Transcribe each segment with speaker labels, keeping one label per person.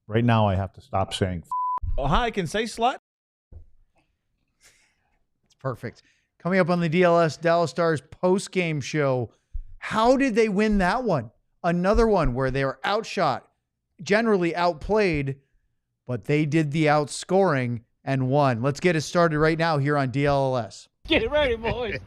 Speaker 1: Right now, I have to stop saying. Oh, hi, I can say slut.
Speaker 2: It's perfect. Coming up on the DLS Dallas Stars post-game show, how did they win that one? Another one where they were outshot, generally outplayed, but they did the outscoring and won. Let's get it started right now here on DLLS.
Speaker 3: Get it ready, boys.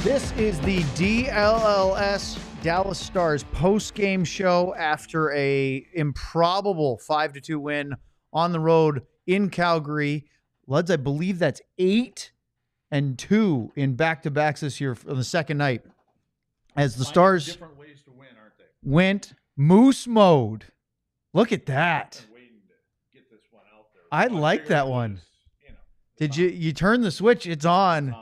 Speaker 2: This is the DLLS Dallas Stars post-game show after a improbable 5-2 win on the road in Calgary. Luds, I believe that's 8-2 in back-to-backs this year on the second night. As the Stars
Speaker 1: Different ways to win, aren't they?
Speaker 2: went moose mode. Look at that.
Speaker 1: I'm waiting to get this one out there.
Speaker 2: I like that one.
Speaker 1: You know,
Speaker 2: Did you turn the switch? It's on.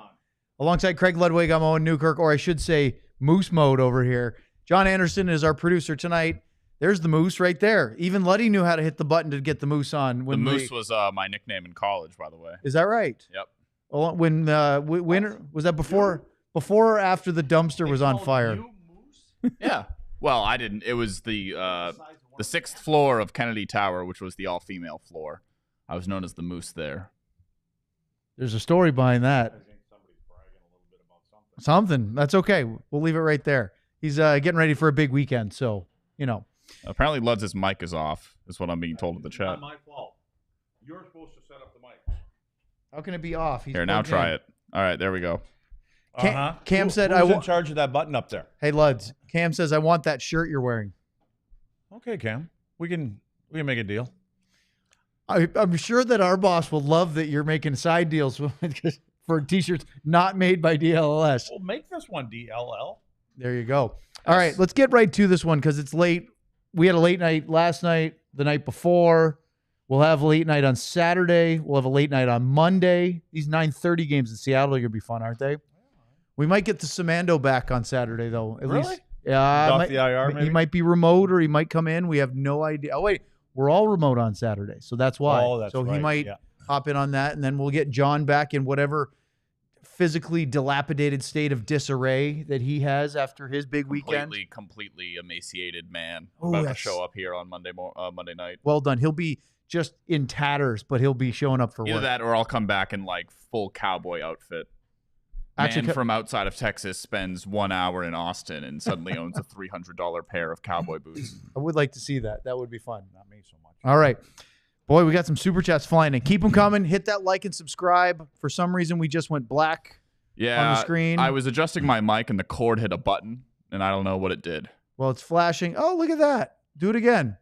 Speaker 2: Alongside Craig Ludwig, I'm Owen Newkirk, or I should say moose mode over here. John Andersen is our producer tonight. There's the moose right there. Even Luddy knew how to hit the button to get the moose on.
Speaker 4: The moose was my nickname in college, by the way.
Speaker 2: Is that right?
Speaker 4: Yep.
Speaker 2: When winter was that before or after the dumpster was on fire?
Speaker 4: Yeah. Well, I didn't. It was the 6th floor of Kennedy Tower, which was the all-female floor. I was known as the moose there.
Speaker 2: There's a story behind that. Something. That's okay. We'll leave it right there. He's getting ready for a big weekend, so, you know.
Speaker 4: Apparently, Luds' mic is off, is what I'm being told in the chat.
Speaker 1: Not my fault. You're supposed to set up the mic.
Speaker 2: How can it be off? He's
Speaker 4: Here, now
Speaker 2: plugged
Speaker 4: try
Speaker 2: in.
Speaker 4: it. All right, there we go.
Speaker 2: Cam said,
Speaker 1: who's in charge of that button up there?
Speaker 2: Hey, Luds. Cam says, I want that shirt you're wearing.
Speaker 1: Okay, Cam. We can make a deal.
Speaker 2: I'm sure that our boss will love that you're making side deals for T-shirts not made by DLLS.
Speaker 1: We'll make this one DLL.
Speaker 2: There you go. All right, let's get right to this one because it's late. We had a late night last night, the night before. We'll have a late night on Saturday. We'll have a late night on Monday. These 9:30 games in Seattle are going to be fun, aren't they? We might get the Samando back on Saturday, though. At least. Yeah.
Speaker 1: Off the IR, maybe?
Speaker 2: He might be remote or he might come in. We have no idea. Oh, wait. We're all remote on Saturday, so that's why.
Speaker 1: Oh, that's
Speaker 2: so
Speaker 1: right.
Speaker 2: He might
Speaker 1: Yeah.
Speaker 2: hop in on that, and then we'll get John back in whatever physically dilapidated state of disarray that he has after his big weekend.
Speaker 4: Completely emaciated man
Speaker 2: Oh,
Speaker 4: about to
Speaker 2: that's-
Speaker 4: show up here on Monday night.
Speaker 2: Well done. He'll be just in tatters, but he'll be showing up for
Speaker 4: Either
Speaker 2: work.
Speaker 4: that or I'll come back in like full cowboy outfit.
Speaker 2: Actually,
Speaker 4: Man from outside of Texas spends 1 hour in Austin and suddenly owns a $300 pair of cowboy boots.
Speaker 2: I would like to see that. That would be fun.
Speaker 1: Not me so much.
Speaker 2: All right. Boy, we got some super chats flying in. Keep them coming. Hit that like and subscribe. For some reason, we just went black
Speaker 4: Yeah,
Speaker 2: on the screen.
Speaker 4: I was adjusting my mic and the cord hit a button, and I don't know what it did.
Speaker 2: Well, it's flashing. Oh, look at that. Do it again.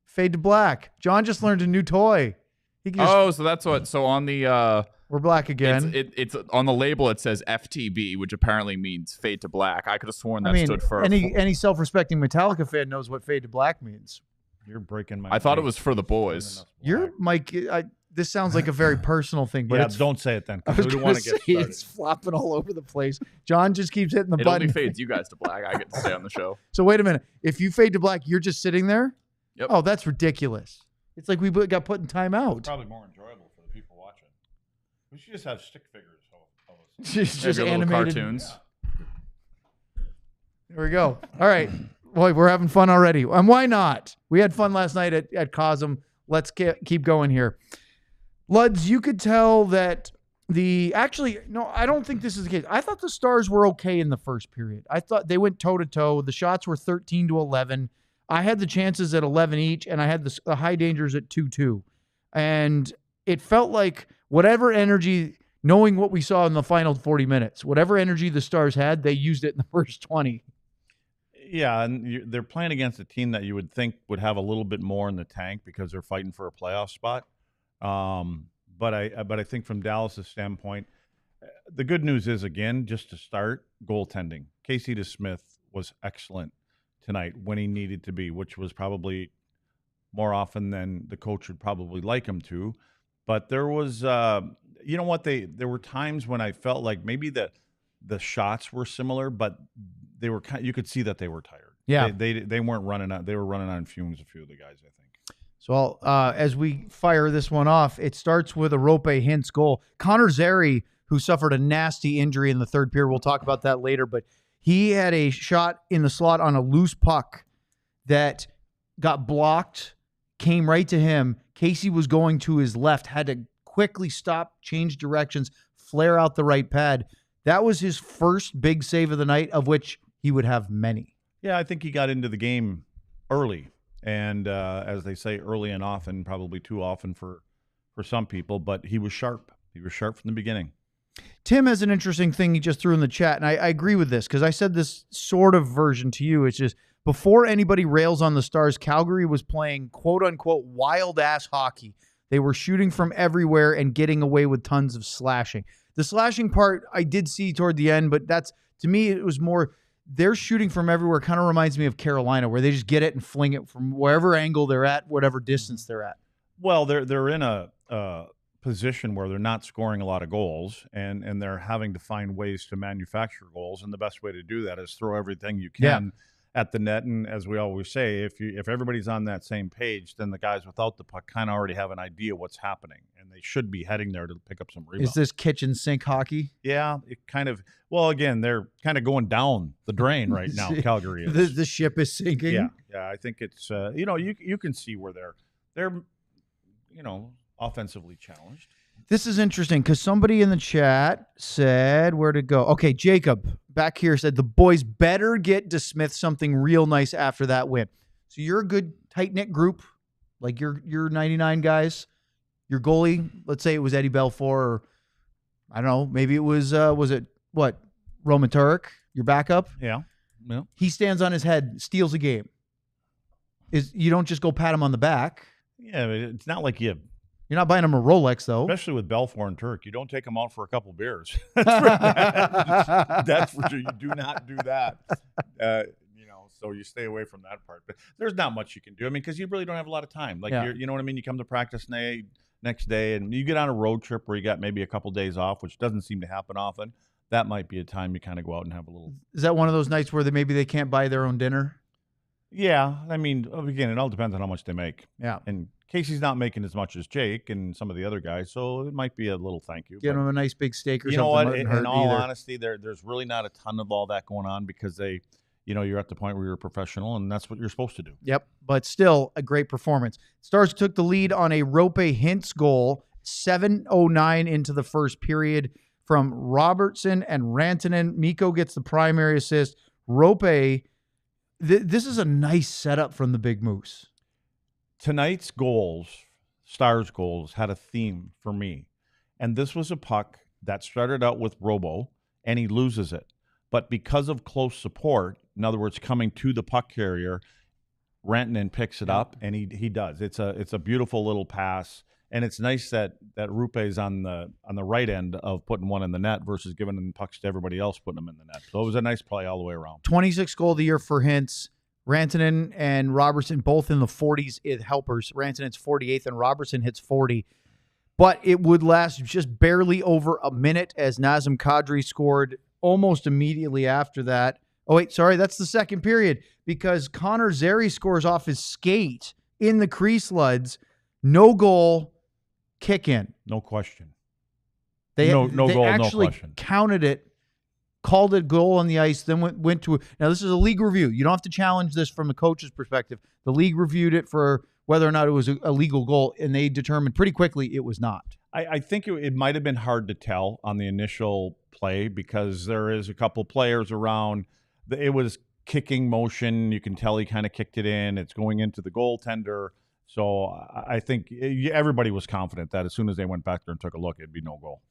Speaker 2: Fade to black. John just learned a new toy. He can just,
Speaker 4: So that's what. So on the
Speaker 2: we're black again.
Speaker 4: it's on the label. It says FTB, which apparently means fade to black. I could have sworn that
Speaker 2: I mean,
Speaker 4: stood for.
Speaker 2: any self-respecting Metallica fan knows what fade to black means.
Speaker 1: You're breaking my.
Speaker 4: I thought it
Speaker 1: mic.
Speaker 4: was for the boys.
Speaker 2: Your mic, this sounds like a very personal thing, but
Speaker 1: Yeah,
Speaker 2: it's,
Speaker 1: don't say it then.
Speaker 2: I
Speaker 1: 'Cause
Speaker 2: was
Speaker 1: we don't
Speaker 2: going
Speaker 1: want
Speaker 2: to
Speaker 1: to
Speaker 2: say
Speaker 1: get started.
Speaker 2: it's flopping all over the place. John just keeps hitting the
Speaker 4: It
Speaker 2: button.
Speaker 4: only fades you guys to black. I get to stay on the show.
Speaker 2: So wait a minute. If you fade to black, you're just sitting there?
Speaker 4: Yep.
Speaker 2: Oh, that's ridiculous. It's like we got put in timeout.
Speaker 1: Probably more enjoyable for the people watching. We should just have stick figures of us.
Speaker 2: It's
Speaker 4: Maybe
Speaker 2: just
Speaker 4: a little
Speaker 2: animated
Speaker 4: cartoons.
Speaker 2: There we go. All right. Boy, we're having fun already. And why not? We had fun last night at Cosm. Let's keep going here. Luds, you could tell that actually, no, I don't think this is the case. I thought the Stars were okay in the first period. I thought they went toe-to-toe. The shots were 13-11. I had the chances at 11 each, and I had the high dangers at 2-2. And it felt like whatever energy, knowing what we saw in the final 40 minutes, whatever energy the Stars had, they used it in the first 20.
Speaker 1: Yeah, and they're playing against a team that you would think would have a little bit more in the tank because they're fighting for a playoff spot. But I think from Dallas's standpoint, The good news is, again, just to start, goaltending. Casey DeSmith was excellent tonight when he needed to be, which was probably more often than the coach would probably like him to. But there was, you know what, there were times when I felt like maybe the shots were similar, but they were you could see that they were tired.
Speaker 2: Yeah,
Speaker 1: they weren't running on. They were running on fumes. A few of the guys, I think.
Speaker 2: So as we fire this one off, it starts with a Roope Hintz goal. Connor Zary, who suffered a nasty injury in the third period, we'll talk about that later, but he had a shot in the slot on a loose puck that got blocked, came right to him. Casey was going to his left, had to quickly stop, change directions, flare out the right pad. That was his first big save of the night, of which he would have many.
Speaker 1: Yeah, I think he got into the game early. And as they say, early and often, probably too often for some people, but he was sharp. He was sharp from the beginning.
Speaker 2: Tim has an interesting thing he just threw in the chat, and I agree with this because I said this sort of version to you. It's just before anybody rails on the Stars, Calgary was playing quote-unquote wild-ass hockey. They were shooting from everywhere and getting away with tons of slashing. The slashing part I did see toward the end, but that's, to me, it was more their shooting from everywhere kind of reminds me of Carolina, where they just get it and fling it from wherever angle they're at, whatever distance they're at.
Speaker 1: Well, they're in a position where they're not scoring a lot of goals, and they're having to find ways to manufacture goals, and the best way to do that is throw everything you can at the net. And as we always say, if everybody's on that same page, then the guys without the puck kind of already have an idea what's happening, and they should be heading there to pick up some rebounds.
Speaker 2: Is this kitchen sink hockey?
Speaker 1: Yeah, it kind of. Well, again, they're kind of going down the drain right now. Calgary is.
Speaker 2: The ship is sinking.
Speaker 1: Yeah. I think it's you can see where they're offensively challenged.
Speaker 2: This is interesting because somebody in the chat said where to go. Okay, Jacob back here said the boys better get DeSmith something real nice after that win. So you're a good tight-knit group, like your 99 guys. Your goalie, let's say it was Eddie Belfour, or I don't know, maybe it was Roman Turek, your backup?
Speaker 1: Yeah.
Speaker 2: He stands on his head, steals a game. You don't just go pat him on the back.
Speaker 1: Yeah, it's not like you're
Speaker 2: not buying him a Rolex, though.
Speaker 1: Especially with Belfour and Turk. You don't take them out for a couple beers. That's for sure. You do not do that. So you stay away from that part. But there's not much you can do. I mean, because you really don't have a lot of time. Like, you know what I mean? You come to practice next day, and you get on a road trip where you got maybe a couple days off, which doesn't seem to happen often. That might be a time you kind of go out and have a little.
Speaker 2: Is that one of those nights where maybe they can't buy their own dinner?
Speaker 1: Yeah. I mean, again, it all depends on how much they make.
Speaker 2: Yeah.
Speaker 1: And Casey's not making as much as Jake and some of the other guys, so it might be a little thank you.
Speaker 2: Get them a nice big steak or something.
Speaker 1: You know what? In all honesty, there's really not a ton of all that going on because you're at the point where you're a professional, and that's what you're supposed to do.
Speaker 2: Yep, but still a great performance. Stars took the lead on a Roope Hintz goal, 7:09 into the first period from Robertson and Rantanen. Mikko gets the primary assist. Roope, this is a nice setup from the Big Moose.
Speaker 1: Tonight's goals, Stars goals, had a theme for me. And this was a puck that started out with Robo, and he loses it. But because of close support, in other words, coming to the puck carrier, Rantanen picks it up, and he does. It's a beautiful little pass, and it's nice that Roope is on the right end of putting one in the net versus giving them pucks to everybody else putting them in the net. So it was a nice play all the way around.
Speaker 2: 26th goal of the year for Hintz. Rantanen and Robertson both in the 40s helpers. Rantanen's 48th and Robertson hits 40. But it would last just barely over a minute as Nazem Kadri scored almost immediately after that. Oh, wait, sorry, that's the second period because Connor Zary scores off his skate in the crease luds. No goal, kick in.
Speaker 1: No question.
Speaker 2: They
Speaker 1: goal, no question.
Speaker 2: Counted it, called it goal on the ice, then went to now this is a league review. You don't have to challenge this from the coach's perspective. The league reviewed it for whether or not it was a legal goal, and they determined pretty quickly it was not.
Speaker 1: I think it might have been hard to tell on the initial play because there is a couple players around. It was kicking motion. You can tell he kind of kicked it in. It's going into the goaltender. So I think everybody was confident that as soon as they went back there and took a look, it'd be no goal.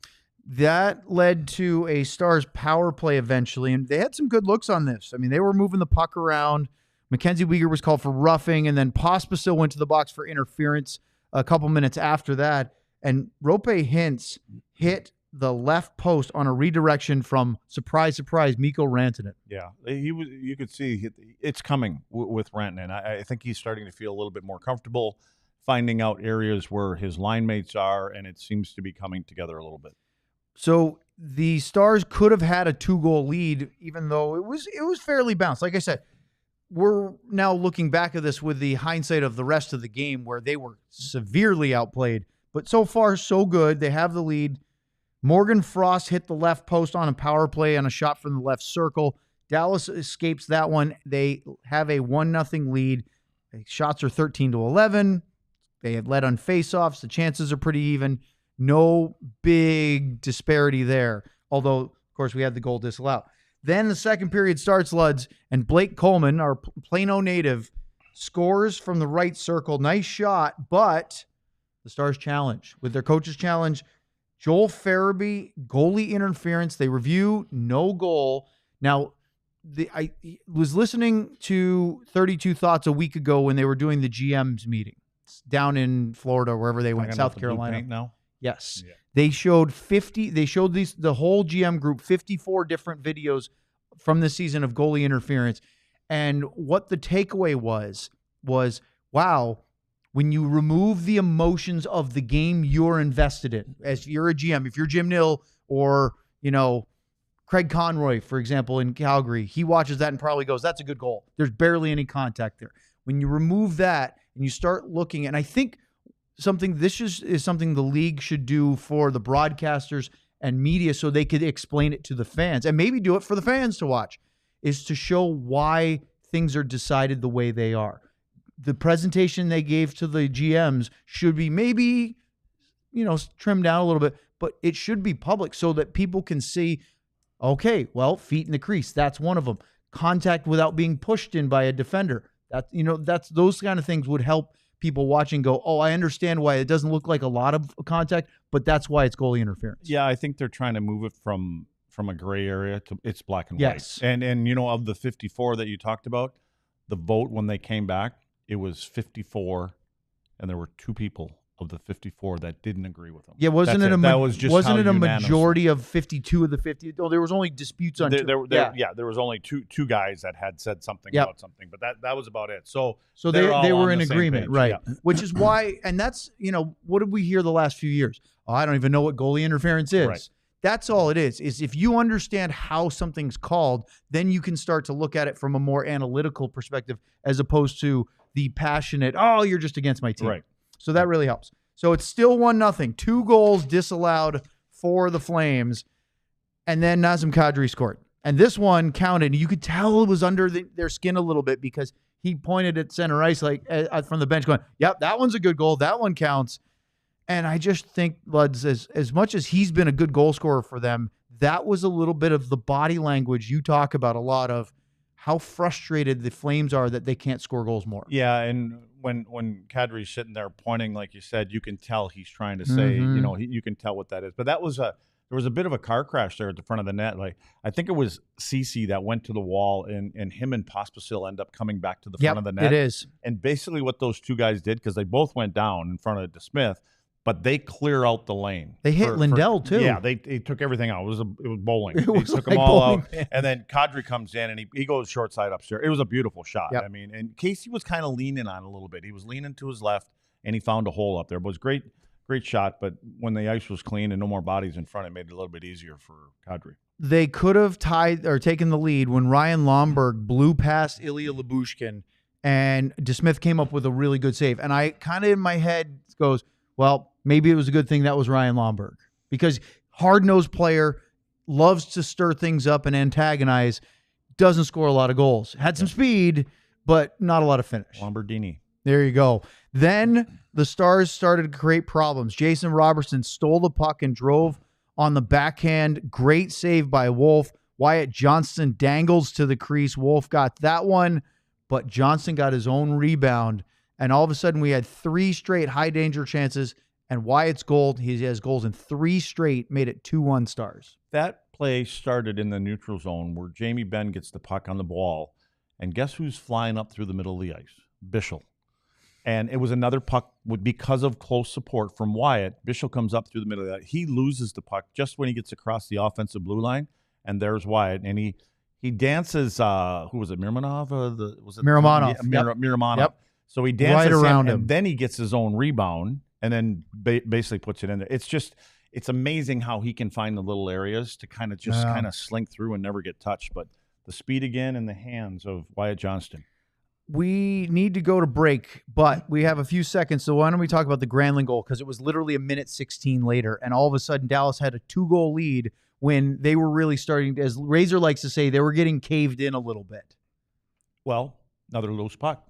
Speaker 2: That led to a Stars power play eventually, and they had some good looks on this. I mean, they were moving the puck around. Mackenzie Weegar was called for roughing, and then Pospisil went to the box for interference a couple minutes after that. And Roope Hintz hit the left post on a redirection from, surprise, surprise, Mikko Rantanen.
Speaker 1: Yeah, he was. You could see it's coming with Rantanen. I think he's starting to feel a little bit more comfortable, finding out areas where his line mates are, and it seems to be coming together a little bit.
Speaker 2: So the Stars could have had a 2-goal lead, even though it was fairly balanced. Like I said, we're now looking back at this with the hindsight of the rest of the game where they were severely outplayed. But so far, so good. They have the lead. Morgan Frost hit the left post on a power play on a shot from the left circle. Dallas escapes that one. They have a 1-0 lead. The shots are 13-11. They have led on faceoffs. The chances are pretty even. No big disparity there. Although, of course, we had the goal disallowed. Then the second period starts, Luds, and Blake Coleman, our Plano native, scores from the right circle. Nice shot, but the Stars challenge. With their coach's challenge, Joel Farabee, goalie interference. They review, no goal. Now, I was listening to 32 Thoughts a week ago when they were doing the GM's meeting down in Florida, wherever they went, South Carolina.
Speaker 1: Now?
Speaker 2: Yes.
Speaker 1: Yeah.
Speaker 2: They showed the whole GM group 54 different videos from the season of goalie interference. And what the takeaway was, wow, when you remove the emotions of the game you're invested in, as you're a GM, if you're Jim Nill or, Craig Conroy, for example, in Calgary, he watches that and probably goes, that's a good goal. There's barely any contact there. When you remove that and you start looking, and I think this is something the league should do for the broadcasters and media so they could explain it to the fans and maybe do it for the fans to watch, is to show why things are decided the way they are. The presentation they gave to the GMs should be maybe, trimmed down a little bit, but it should be public so that people can see, okay, well, feet in the crease, that's one of them. Contact without being pushed in by a defender. That's those kind of things would help people watching go, oh, I understand why it doesn't look like a lot of contact, but that's why it's goalie interference.
Speaker 1: Yeah, I think they're trying to move it from a gray area to it's black and
Speaker 2: yes.
Speaker 1: white. And of the 54 that you talked about, the vote when they came back, it was 54, and there were 2 people of the 54 that didn't agree with them.
Speaker 2: Yeah, wasn't it a majority of 52 of the 50? Oh, there was only disputes on
Speaker 1: there was only two guys that had said something about something, but that was about it. So
Speaker 2: they were in agreement,
Speaker 1: page.
Speaker 2: right?
Speaker 1: Yeah.
Speaker 2: Which is why, and that's what did we hear the last few years? Oh, I don't even know what goalie interference is. Right. That's all it is if you understand how something's called, then you can start to look at it from a more analytical perspective as opposed to the passionate, oh, you're just against my team.
Speaker 1: Right.
Speaker 2: So that really helps. So it's still 1-0. 2 goals disallowed for the Flames. And then Nazem Kadri scored. And this one counted. You could tell it was under their skin a little bit because he pointed at center ice like from the bench going, yep, that one's a good goal. That one counts. And I just think, Luds, as much as he's been a good goal scorer for them, that was a little bit of the body language you talk about a lot of how frustrated the Flames are that they can't score goals more.
Speaker 1: Yeah, and when Kadri's sitting there pointing, like you said, you can tell he's trying to say, you can tell what that is. But there was a bit of a car crash there at the front of the net. Like I think it was Cece that went to the wall, and him and Pospisil end up coming back to the front of the net.
Speaker 2: It is.
Speaker 1: And basically what those 2 guys did, because they both went down in front of DeSmith, but they clear out the lane.
Speaker 2: They hit Lindell too.
Speaker 1: Yeah, they took everything out. It was bowling.
Speaker 2: It was
Speaker 1: they took
Speaker 2: like
Speaker 1: them all
Speaker 2: bowling,
Speaker 1: out,
Speaker 2: man.
Speaker 1: and then Kadri comes in and he goes short side upstairs. It was a beautiful shot.
Speaker 2: Yep.
Speaker 1: I mean, and Casey was kind of leaning on a little bit. He was leaning to his left, and he found a hole up there. But it was great shot. But when the ice was clean and no more bodies in front, it made it a little bit easier for Kadri.
Speaker 2: They could have tied or taken the lead when Ryan Lomberg blew past Ilya Lyubushkin, and DeSmith came up with a really good save. And I kind of in my head goes, well, maybe it was a good thing that was Ryan Lomberg, because hard-nosed player, loves to stir things up and antagonize, doesn't score a lot of goals. Had some speed, but not a lot of finish.
Speaker 1: Lombardini.
Speaker 2: There you go. Then the Stars started to create problems. Jason Robertson stole the puck and drove on the backhand. Great save by Wolf. Wyatt Johnston dangles to the crease. Wolf got that one, but Johnston got his own rebound. And all of a sudden, we had 3 straight high-danger chances, and Wyatt's goal, he has goals in 3 straight, made it 2-1 Stars.
Speaker 1: That play started in the neutral zone where Jamie Benn gets the puck on the ball, and guess who's flying up through the middle of the ice? Bischel. And it was another puck because of close support from Wyatt. Bishop comes up through the middle of that. He loses the puck just when he gets across the offensive blue line, and there's Wyatt. And he dances, who was it, Miramonov?
Speaker 2: Miramonov.
Speaker 1: Miramonov.
Speaker 2: Yep.
Speaker 1: So he dances
Speaker 2: right around him.
Speaker 1: and then he gets his own rebound, and then basically puts it in there. It's amazing how he can find the little areas to kind of slink through and never get touched. But the speed again in the hands of Wyatt Johnston.
Speaker 2: We need to go to break, but we have a few seconds. So why don't we talk about the Granlund goal? Because it was literally a minute 16 later, and all of a sudden Dallas had a 2-goal lead when they were really starting, as Razor likes to say, they were getting caved in a little bit.
Speaker 1: Well, another loose puck.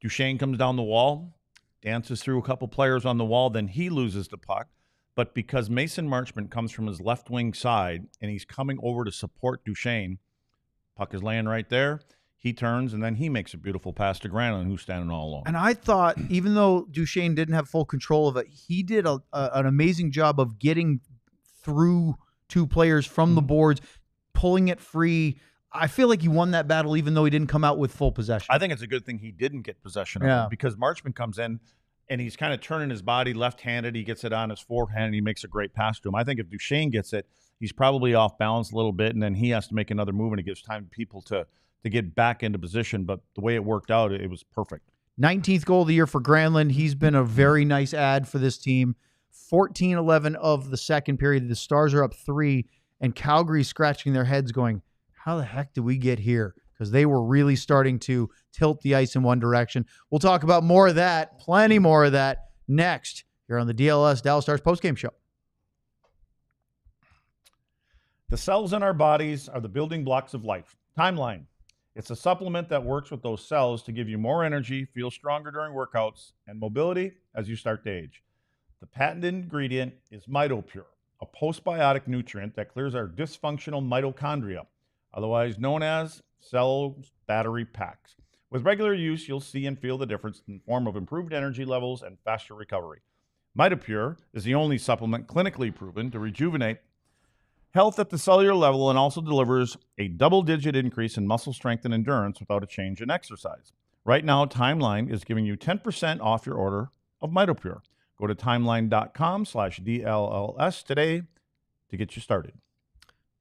Speaker 1: Duchene comes down the wall, dances through a couple players on the wall, then he loses the puck. But because Mason Marchment comes from his left wing side and he's coming over to support Duchene, puck is laying right there. He turns, and then he makes a beautiful pass to Granlund, who's standing all alone.
Speaker 2: And I thought, even though Duchene didn't have full control of it, he did an amazing job of getting through two players from the boards, pulling it free. I feel like he won that battle, even though he didn't come out with full possession.
Speaker 1: I think it's a good thing he didn't get possession of it, because Marchment comes in, and he's kind of turning his body left-handed. He gets it on his forehand, and he makes a great pass to him. I think if Duchene gets it, he's probably off balance a little bit, and then he has to make another move, and it gives time to people to get back into position. But the way it worked out, it was perfect.
Speaker 2: 19th goal of the year for Granlund. He's been a very nice add for this team. 14-11 of the second period. The Stars are up 3, and Calgary scratching their heads going, how the heck did we get here? Because they were really starting to tilt the ice in one direction. We'll talk about more of that, plenty more of that, next here on the DLLS Dallas Stars postgame show.
Speaker 1: The cells in our bodies are the building blocks of life. Timeline. It's a supplement that works with those cells to give you more energy, feel stronger during workouts, and mobility as you start to age. The patented ingredient is MitoPure, a postbiotic nutrient that clears our dysfunctional mitochondria, otherwise known as cell battery packs. With regular use, you'll see and feel the difference in the form of improved energy levels and faster recovery. MitoPure is the only supplement clinically proven to rejuvenate health at the cellular level and also delivers a double-digit increase in muscle strength and endurance without a change in exercise. Right now, Timeline is giving you 10% off your order of MitoPure. Go to timeline.com/DLLS today to get you started.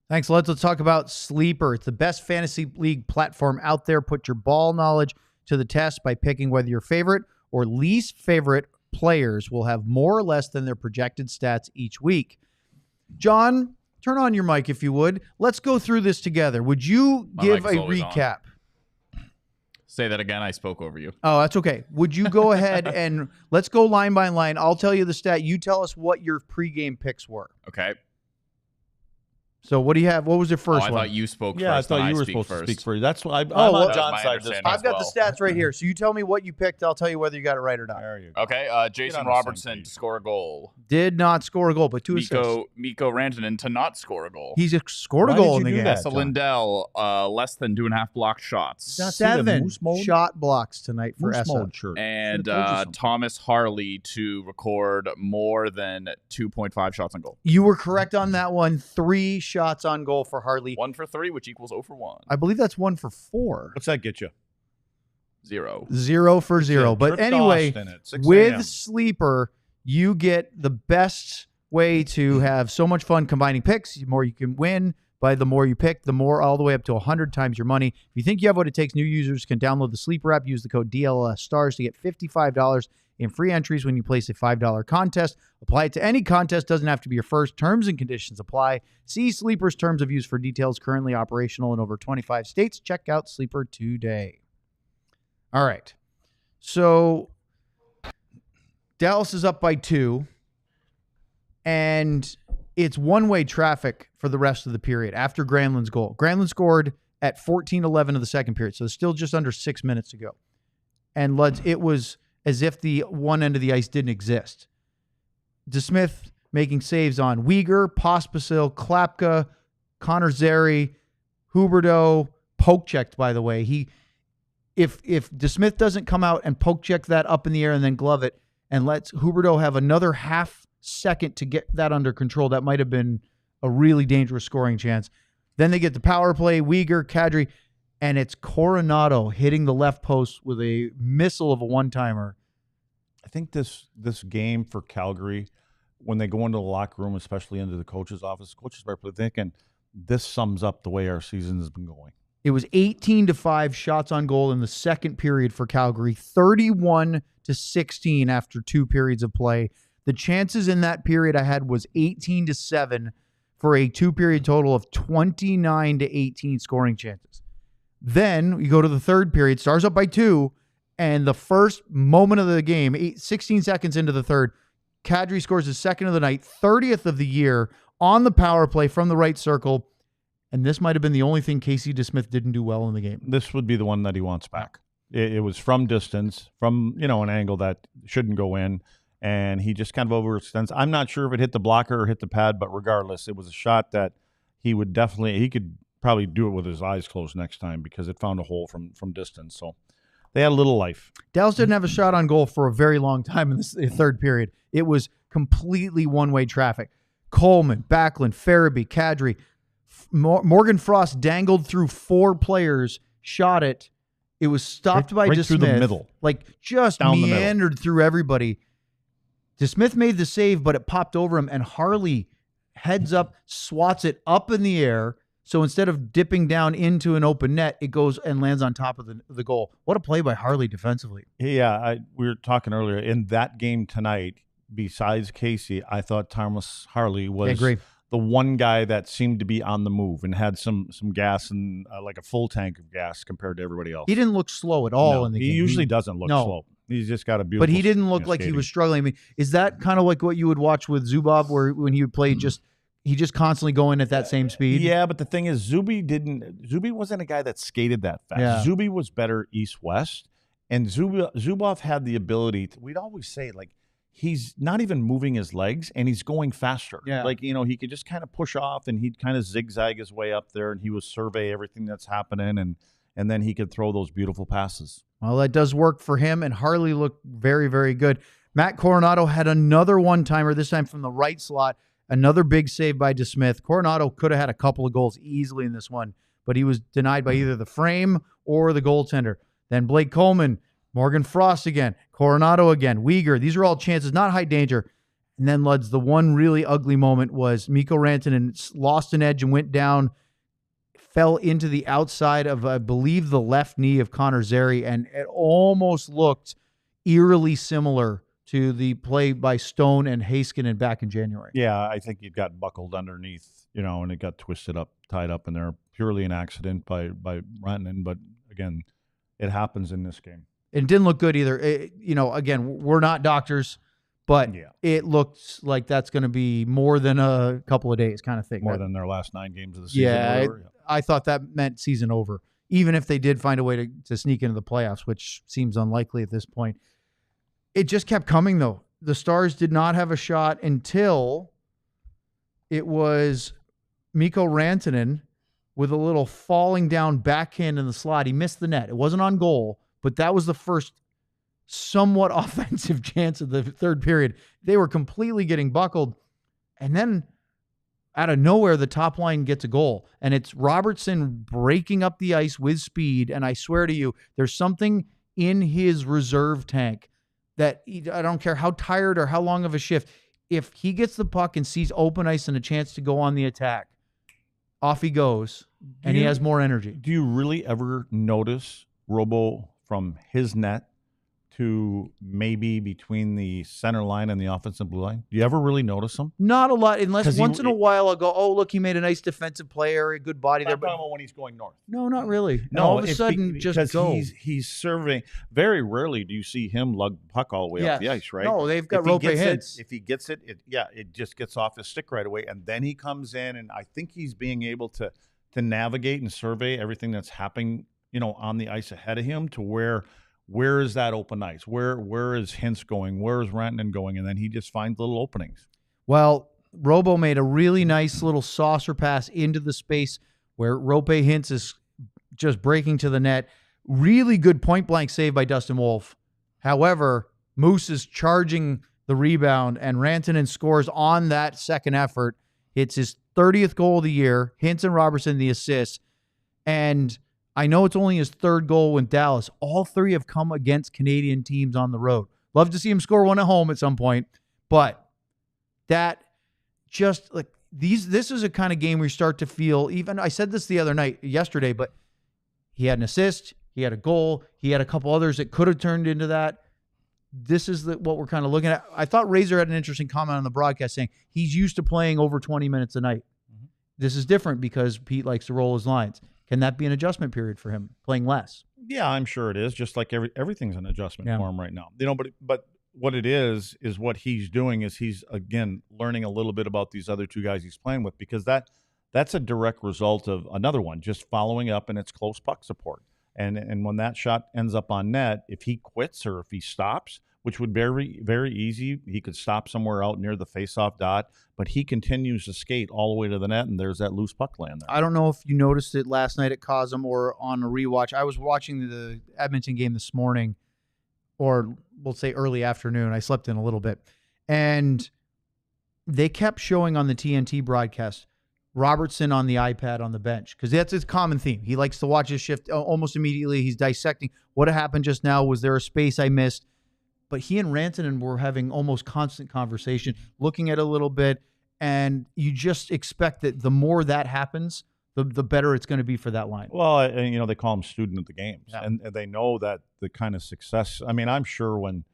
Speaker 2: Thanks. Let's talk about Sleeper. It's the best fantasy league platform out there. Put your ball knowledge to the test by picking whether your favorite or least favorite players will have more or less than their projected stats each week. John, turn on your mic if you would. Let's go through this together. Would you give a recap?
Speaker 4: Say that again. I spoke over you.
Speaker 2: Oh, that's okay. Would you go ahead and let's go line by line. I'll tell you the stat. You tell us what your pregame picks were.
Speaker 4: Okay.
Speaker 2: So what do you have? What was your first
Speaker 4: I
Speaker 2: one?
Speaker 4: thought you spoke first.
Speaker 1: Yeah, I thought you were supposed to speak first. That's why I'm on John's side.
Speaker 2: I've got the stats right here. So you tell me what you picked. I'll tell you whether you got it right or not.
Speaker 1: There you go.
Speaker 4: Okay. Jason Robertson to score a goal.
Speaker 2: Did not score a goal, but 2 assists.
Speaker 4: Mikko Rantanen to not score a goal.
Speaker 2: He's scored a goal in the game.
Speaker 4: Essa Lindell, less than 2.5 blocked shots.
Speaker 2: 7 shot blocks tonight for Essa.
Speaker 4: And Thomas Harley to record more than 2.5 shots on goal.
Speaker 2: You were correct on that one. 3 shots on goal for Harley.
Speaker 4: 1 for 3, which equals 0 for 1.
Speaker 2: I believe that's 1 for 4.
Speaker 1: What's that get you?
Speaker 4: 0.
Speaker 2: 0 for 0. But anyway, with Sleeper, you get the best way to have so much fun combining picks. The more you can win by the more you pick, the more, all the way up to 100 times your money. If you think you have what it takes, new users can download the Sleeper app, use the code DLLS STARS to get $55 in free entries when you place a $5 contest. Apply it to any contest. Doesn't have to be your first. Terms and conditions apply. See Sleeper's terms of use for details. Currently operational in over 25 states. Check out Sleeper today. All right. So Dallas is up by 2. And it's one-way traffic for the rest of the period after Granlund's goal. Granlund scored at 14:11 of the second period. So there's still just under 6 minutes to go. And Luds, it was as if the one end of the ice didn't exist. DeSmith making saves on Uyghur, Pospisil, Klapka, Connor Zary, Huberdeau, poke-checked, by the way. If DeSmith doesn't come out and poke-check that up in the air and then glove it and lets Huberdeau have another half second to get that under control, that might have been a really dangerous scoring chance. Then they get the power play, Uyghur, Kadri, and it's Coronado hitting the left post with a missile of a one-timer.
Speaker 1: I think this game for Calgary, when they go into the locker room, especially into the coach's office, coaches are thinking this sums up the way our season has been going.
Speaker 2: It was 18-5 shots on goal in the second period for Calgary, 31-16 after 2 periods of play. The chances in that period I had was 18-7 for a 2-period total of 29-18 scoring chances. Then you go to the third period, Stars up by 2, and the first moment of the game, 16 seconds into the third, Kadri scores his second of the night, 30th of the year on the power play from the right circle. And this might have been the only thing Casey DeSmith didn't do well in the game.
Speaker 1: This would be the one that he wants back. It was from distance, from an angle that shouldn't go in, and he just kind of overextends. I'm not sure if it hit the blocker or hit the pad, but regardless, it was a shot that he could probably do it with his eyes closed next time because it found a hole from distance. So they had a little life.
Speaker 2: Dallas didn't have a shot on goal for a very long time in the third period. It was completely one-way traffic. Coleman, Backlund, Farabee, Kadri. Morgan Frost dangled through 4 players, shot it. It was stopped by DeSmith.
Speaker 1: Through the middle.
Speaker 2: Like just
Speaker 1: Down
Speaker 2: meandered through everybody. DeSmith made the save, but it popped over him, and Harley heads up, swats it up in the air. So instead of dipping down into an open net, it goes and lands on top of the goal. What a play by Harley defensively.
Speaker 1: Yeah, we were talking earlier. In that game tonight, besides Casey, I thought Thomas Harley was the one guy that seemed to be on the move and had some gas and like a full tank of gas compared to everybody else.
Speaker 2: He didn't look slow at all in the game.
Speaker 1: He usually doesn't look slow. He's just got a beautiful.
Speaker 2: But he didn't look like he was struggling. I mean, is that kind of like what you would watch with Zubov, where when he would play he just constantly going at that same speed?
Speaker 1: Yeah, but the thing is, Zuby wasn't a guy that skated that fast.
Speaker 2: Yeah.
Speaker 1: Zuby was better east-west, and Zubov had the ability we'd always say, like, he's not even moving his legs, and he's going faster.
Speaker 2: Yeah.
Speaker 1: Like, he could just kind of push off, and he'd kind of zigzag his way up there, and he would survey everything that's happening, and then he could throw those beautiful passes.
Speaker 2: Well, that does work for him, and Harley looked very, very good. Matt Coronado had another one-timer, this time from the right slot. Another big save by DeSmith. Coronado could have had a couple of goals easily in this one, but he was denied by either the frame or the goaltender. Then Blake Coleman, Morgan Frost again, Coronado again, Weegar. These are all chances, not high danger. And then, Luds, the one really ugly moment was Mikko Rantanen lost an edge and went down, fell into the outside of, I believe, the left knee of Connor Zary, and it almost looked eerily similar to the play by Stone and Heiskanen back in January.
Speaker 1: Yeah, I think it got buckled underneath, and it got twisted up, tied up in there. Purely an accident by Rantanen, but again, it happens in this game.
Speaker 2: It didn't look good either. Again, we're not doctors, but it looks like that's going to be more than a couple of days kind of thing.
Speaker 1: More than their last 9 games of the season.
Speaker 2: Yeah, I thought that meant season over, even if they did find a way to sneak into the playoffs, which seems unlikely at this point. It just kept coming, though. The Stars did not have a shot until it was Mikko Rantanen with a little falling down backhand in the slot. He missed the net. It wasn't on goal, but that was the first somewhat offensive chance of the third period. They were completely getting buckled. And then out of nowhere, the top line gets a goal. And it's Robertson breaking up the ice with speed. And I swear to you, there's something in his reserve tank that I don't care how tired or how long of a shift, if he gets the puck and sees open ice and a chance to go on the attack, off he goes, and he has more energy.
Speaker 1: Do you really ever notice Robo from his net to maybe between the center line and the offensive blue line? Do you ever really notice him?
Speaker 2: Not a lot, unless once in a while I'll go, oh, look, he made a nice defensive play area, good body there. But
Speaker 1: when he's going north.
Speaker 2: No, not really.
Speaker 1: No,
Speaker 2: all of a sudden, just go.
Speaker 1: He's serving. Very rarely do you see him lug puck all the way up the ice, right?
Speaker 2: No, they've got Roope Hintz.
Speaker 1: If he gets it, it just gets off his stick right away, and then he comes in, and I think he's being able to navigate and survey everything that's happening, on the ice ahead of him to where is that open ice? Where is Hintz going? Where is Rantanen going? And then he just finds little openings.
Speaker 2: Well, Robo made a really nice little saucer pass into the space where Roope Hintz is just breaking to the net. Really good point-blank save by Dustin Wolf. However, Moose is charging the rebound, and Rantanen scores on that second effort. It's his 30th goal of the year. Hintz and Robertson the assists. And I know it's only his third goal with Dallas. All 3 have come against Canadian teams on the road. Love to see him score one at home at some point. But that just like this is a kind of game where you start to feel, even I said this yesterday, but he had an assist, he had a goal, he had a couple others that could have turned into that. This is what we're kind of looking at. I thought Razor had an interesting comment on the broadcast saying he's used to playing over 20 minutes a night. Mm-hmm. This is different because Pete likes to roll his lines. Can that be an adjustment period for him, playing less?
Speaker 1: Yeah, I'm sure it is. Just like everything's an adjustment for him right now. But what it is what he's doing is he's, again, learning a little bit about these other two guys he's playing with, because that's a direct result of another one, just following up, and it's close puck support. And when that shot ends up on net, if he quits or if he stops, which would be very, very easy, he could stop somewhere out near the faceoff dot, but he continues to skate all the way to the net, and there's that loose puck laying there.
Speaker 2: I don't know if you noticed it last night at Cosm or on a rewatch. I was watching the Edmonton game this morning, or we'll say early afternoon. I slept in a little bit. And they kept showing on the TNT broadcast Robertson on the iPad on the bench, because that's his common theme. He likes to watch his shift almost immediately. He's dissecting what happened just now. Was there a space I missed? But he and Rantanen were having almost constant conversation, looking at it a little bit, and you just expect that the more that happens, the better it's going to be for that line.
Speaker 1: Well, and, they call him student of the games, and they know that the kind of success. I mean, I'm sure when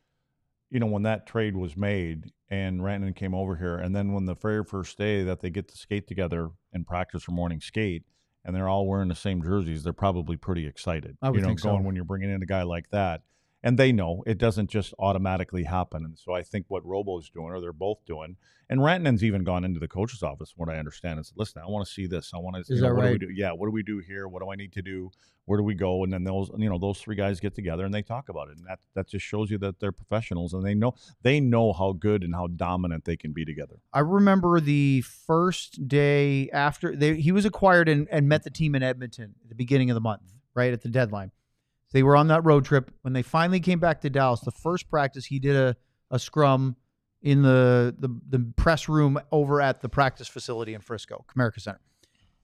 Speaker 1: that trade was made and Rantanen came over here, and then when the very first day that they get to skate together and practice for morning skate, and they're all wearing the same jerseys, they're probably pretty excited.
Speaker 2: I would think so.
Speaker 1: When you're bringing in a guy like that. And they know it doesn't just automatically happen. And so I think what Robo is doing, or they're both doing, and Rantanen's even gone into the coach's office, from what I understand, is, listen, I want to see this. I want to.
Speaker 2: Is that right?
Speaker 1: What do we do? Yeah, what do we do here? What do I need to do? Where do we go? And then those three guys get together and they talk about it. And that just shows you that they're professionals, and they know how good and how dominant they can be together.
Speaker 2: I remember the first day after he was acquired and met the team in Edmonton at the beginning of the month, right at the deadline. They were on that road trip. When they finally came back to Dallas, the first practice, he did a scrum in the press room over at the practice facility in Frisco, Comerica Center.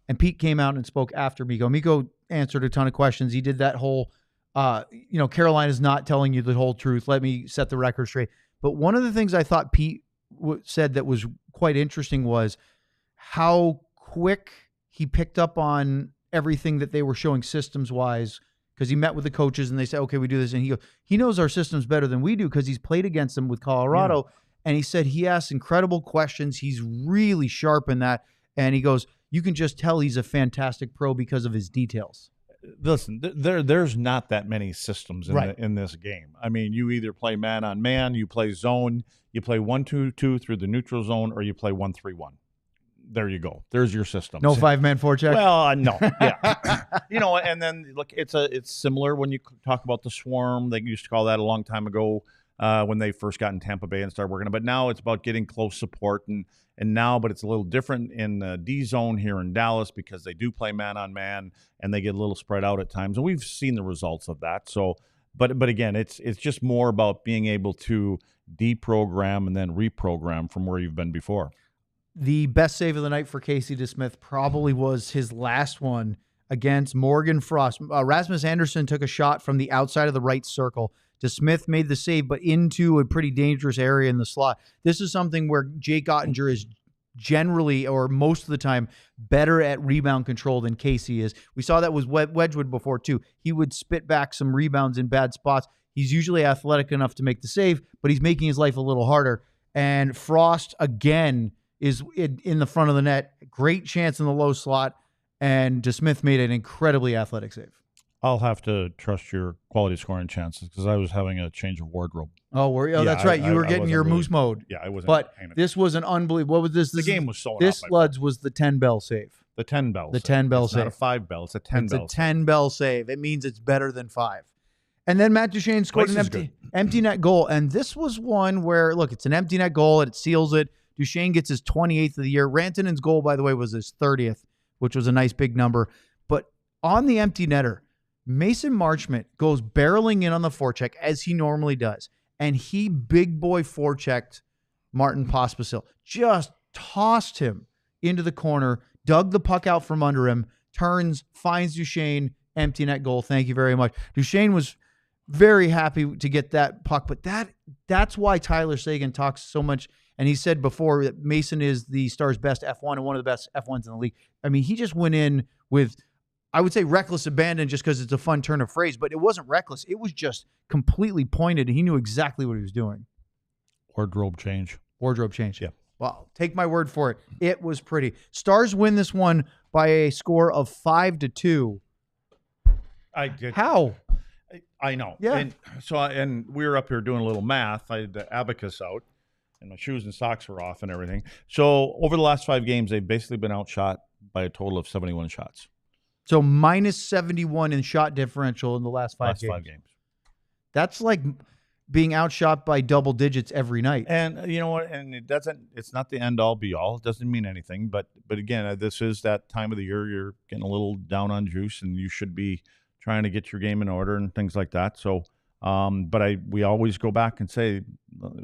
Speaker 2: And Pete came out and spoke after Mikko. Mikko answered a ton of questions. He did that whole, Carolina's not telling you the whole truth. Let me set the record straight. But one of the things I thought Pete said that was quite interesting was how quick he picked up on everything that they were showing systems-wise, because he met with the coaches and they said, okay, we do this. And he knows our systems better than we do because he's played against them with Colorado. Yeah. And he said he asks incredible questions. He's really sharp in that. And he goes, you can just tell he's a fantastic pro because of his details.
Speaker 1: Listen, there's not that many systems in this game. I mean, you either play man on man, you play zone, you play 1-2-2 through the neutral zone, or you play 1-3-1. There you go. There's your system.
Speaker 2: No five-man forecheck?
Speaker 1: Well, no. Yeah. And then look, it's similar when you talk about the swarm. They used to call that a long time ago when they first got in Tampa Bay and started working. But now it's about getting close support, but it's a little different in D zone here in Dallas because they do play man on man and they get a little spread out at times, and we've seen the results of that. So, but again, it's just more about being able to deprogram and then reprogram from where you've been before.
Speaker 2: The best save of the night for Casey DeSmith probably was his last one against Morgan Frost. Rasmus Andersson took a shot from the outside of the right circle. DeSmith made the save, but into a pretty dangerous area in the slot. This is something where Jake Ottinger is generally, or most of the time, better at rebound control than Casey is. We saw that with Wedgwood before, too. He would spit back some rebounds in bad spots. He's usually athletic enough to make the save, but he's making his life a little harder. And Frost, again, is in the front of the net. Great chance in the low slot, and DeSmith made an incredibly athletic save.
Speaker 1: I'll have to trust your quality scoring chances because I was having a change of wardrobe.
Speaker 2: That's right. You were getting your moose mode.
Speaker 1: Yeah, I wasn't.
Speaker 2: But this was an unbelievable. What was this?
Speaker 1: The game was so.
Speaker 2: This Luds was the 10-bell save.
Speaker 1: The 10-bell.
Speaker 2: The 10-bell save.
Speaker 1: It's not a 5-bell. It's a 10-bell.
Speaker 2: It's a 10-bell save. It means it's better than 5. And then Matt Duchene scored an empty net goal. And this was one where, look, it's an empty net goal and it seals it. Duchene gets his 28th of the year. Rantanen's goal, by the way, was his 30th, which was a nice big number. But on the empty netter, Mason Marchment goes barreling in on the forecheck, as he normally does. And he big boy forechecked Martin Pospisil. Just tossed him into the corner, dug the puck out from under him, turns, finds Duchene, empty net goal. Thank you very much. Duchene was very happy to get that puck. But that's why Tyler Seguin talks so much. And he said before that Mason is the Stars' best F1 and one of the best F1s in the league. I mean, he just went in with, I would say, reckless abandon just because it's a fun turn of phrase, but it wasn't reckless. It was just completely pointed, and he knew exactly what he was doing.
Speaker 1: Wardrobe change.
Speaker 2: Yeah. Well, take my word for it. It was pretty. Stars win this one by a score of 5-2.
Speaker 1: I did.
Speaker 2: How?
Speaker 1: I know.
Speaker 2: Yeah.
Speaker 1: And we were up here doing a little math. I had the abacus out, and my shoes and socks were off and everything. So over the last 5 games, they've basically been outshot by a total of 71 shots.
Speaker 2: So minus 71 in shot differential in the last 5 games. That's like being outshot by double digits every night.
Speaker 1: And you know what? And it's not the end all be all. It doesn't mean anything. But again, this is that time of the year you're getting a little down on juice, and you should be trying to get your game in order and things like that. So, we always go back and say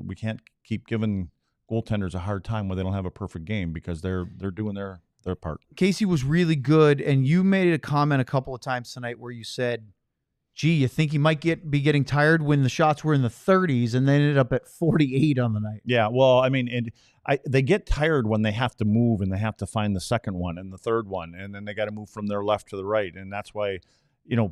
Speaker 1: we can't keep giving goaltenders a hard time when they don't have a perfect game, because they're doing their part.
Speaker 2: Casey was really good, and you made a comment a couple of times tonight where you said, gee, you think he might be getting tired when the shots were in the 30s and they ended up at 48 on the night.
Speaker 1: Yeah, well, I mean, they get tired when they have to move and they have to find the second one and the third one, and then they got to move from their left to the right, and that's why,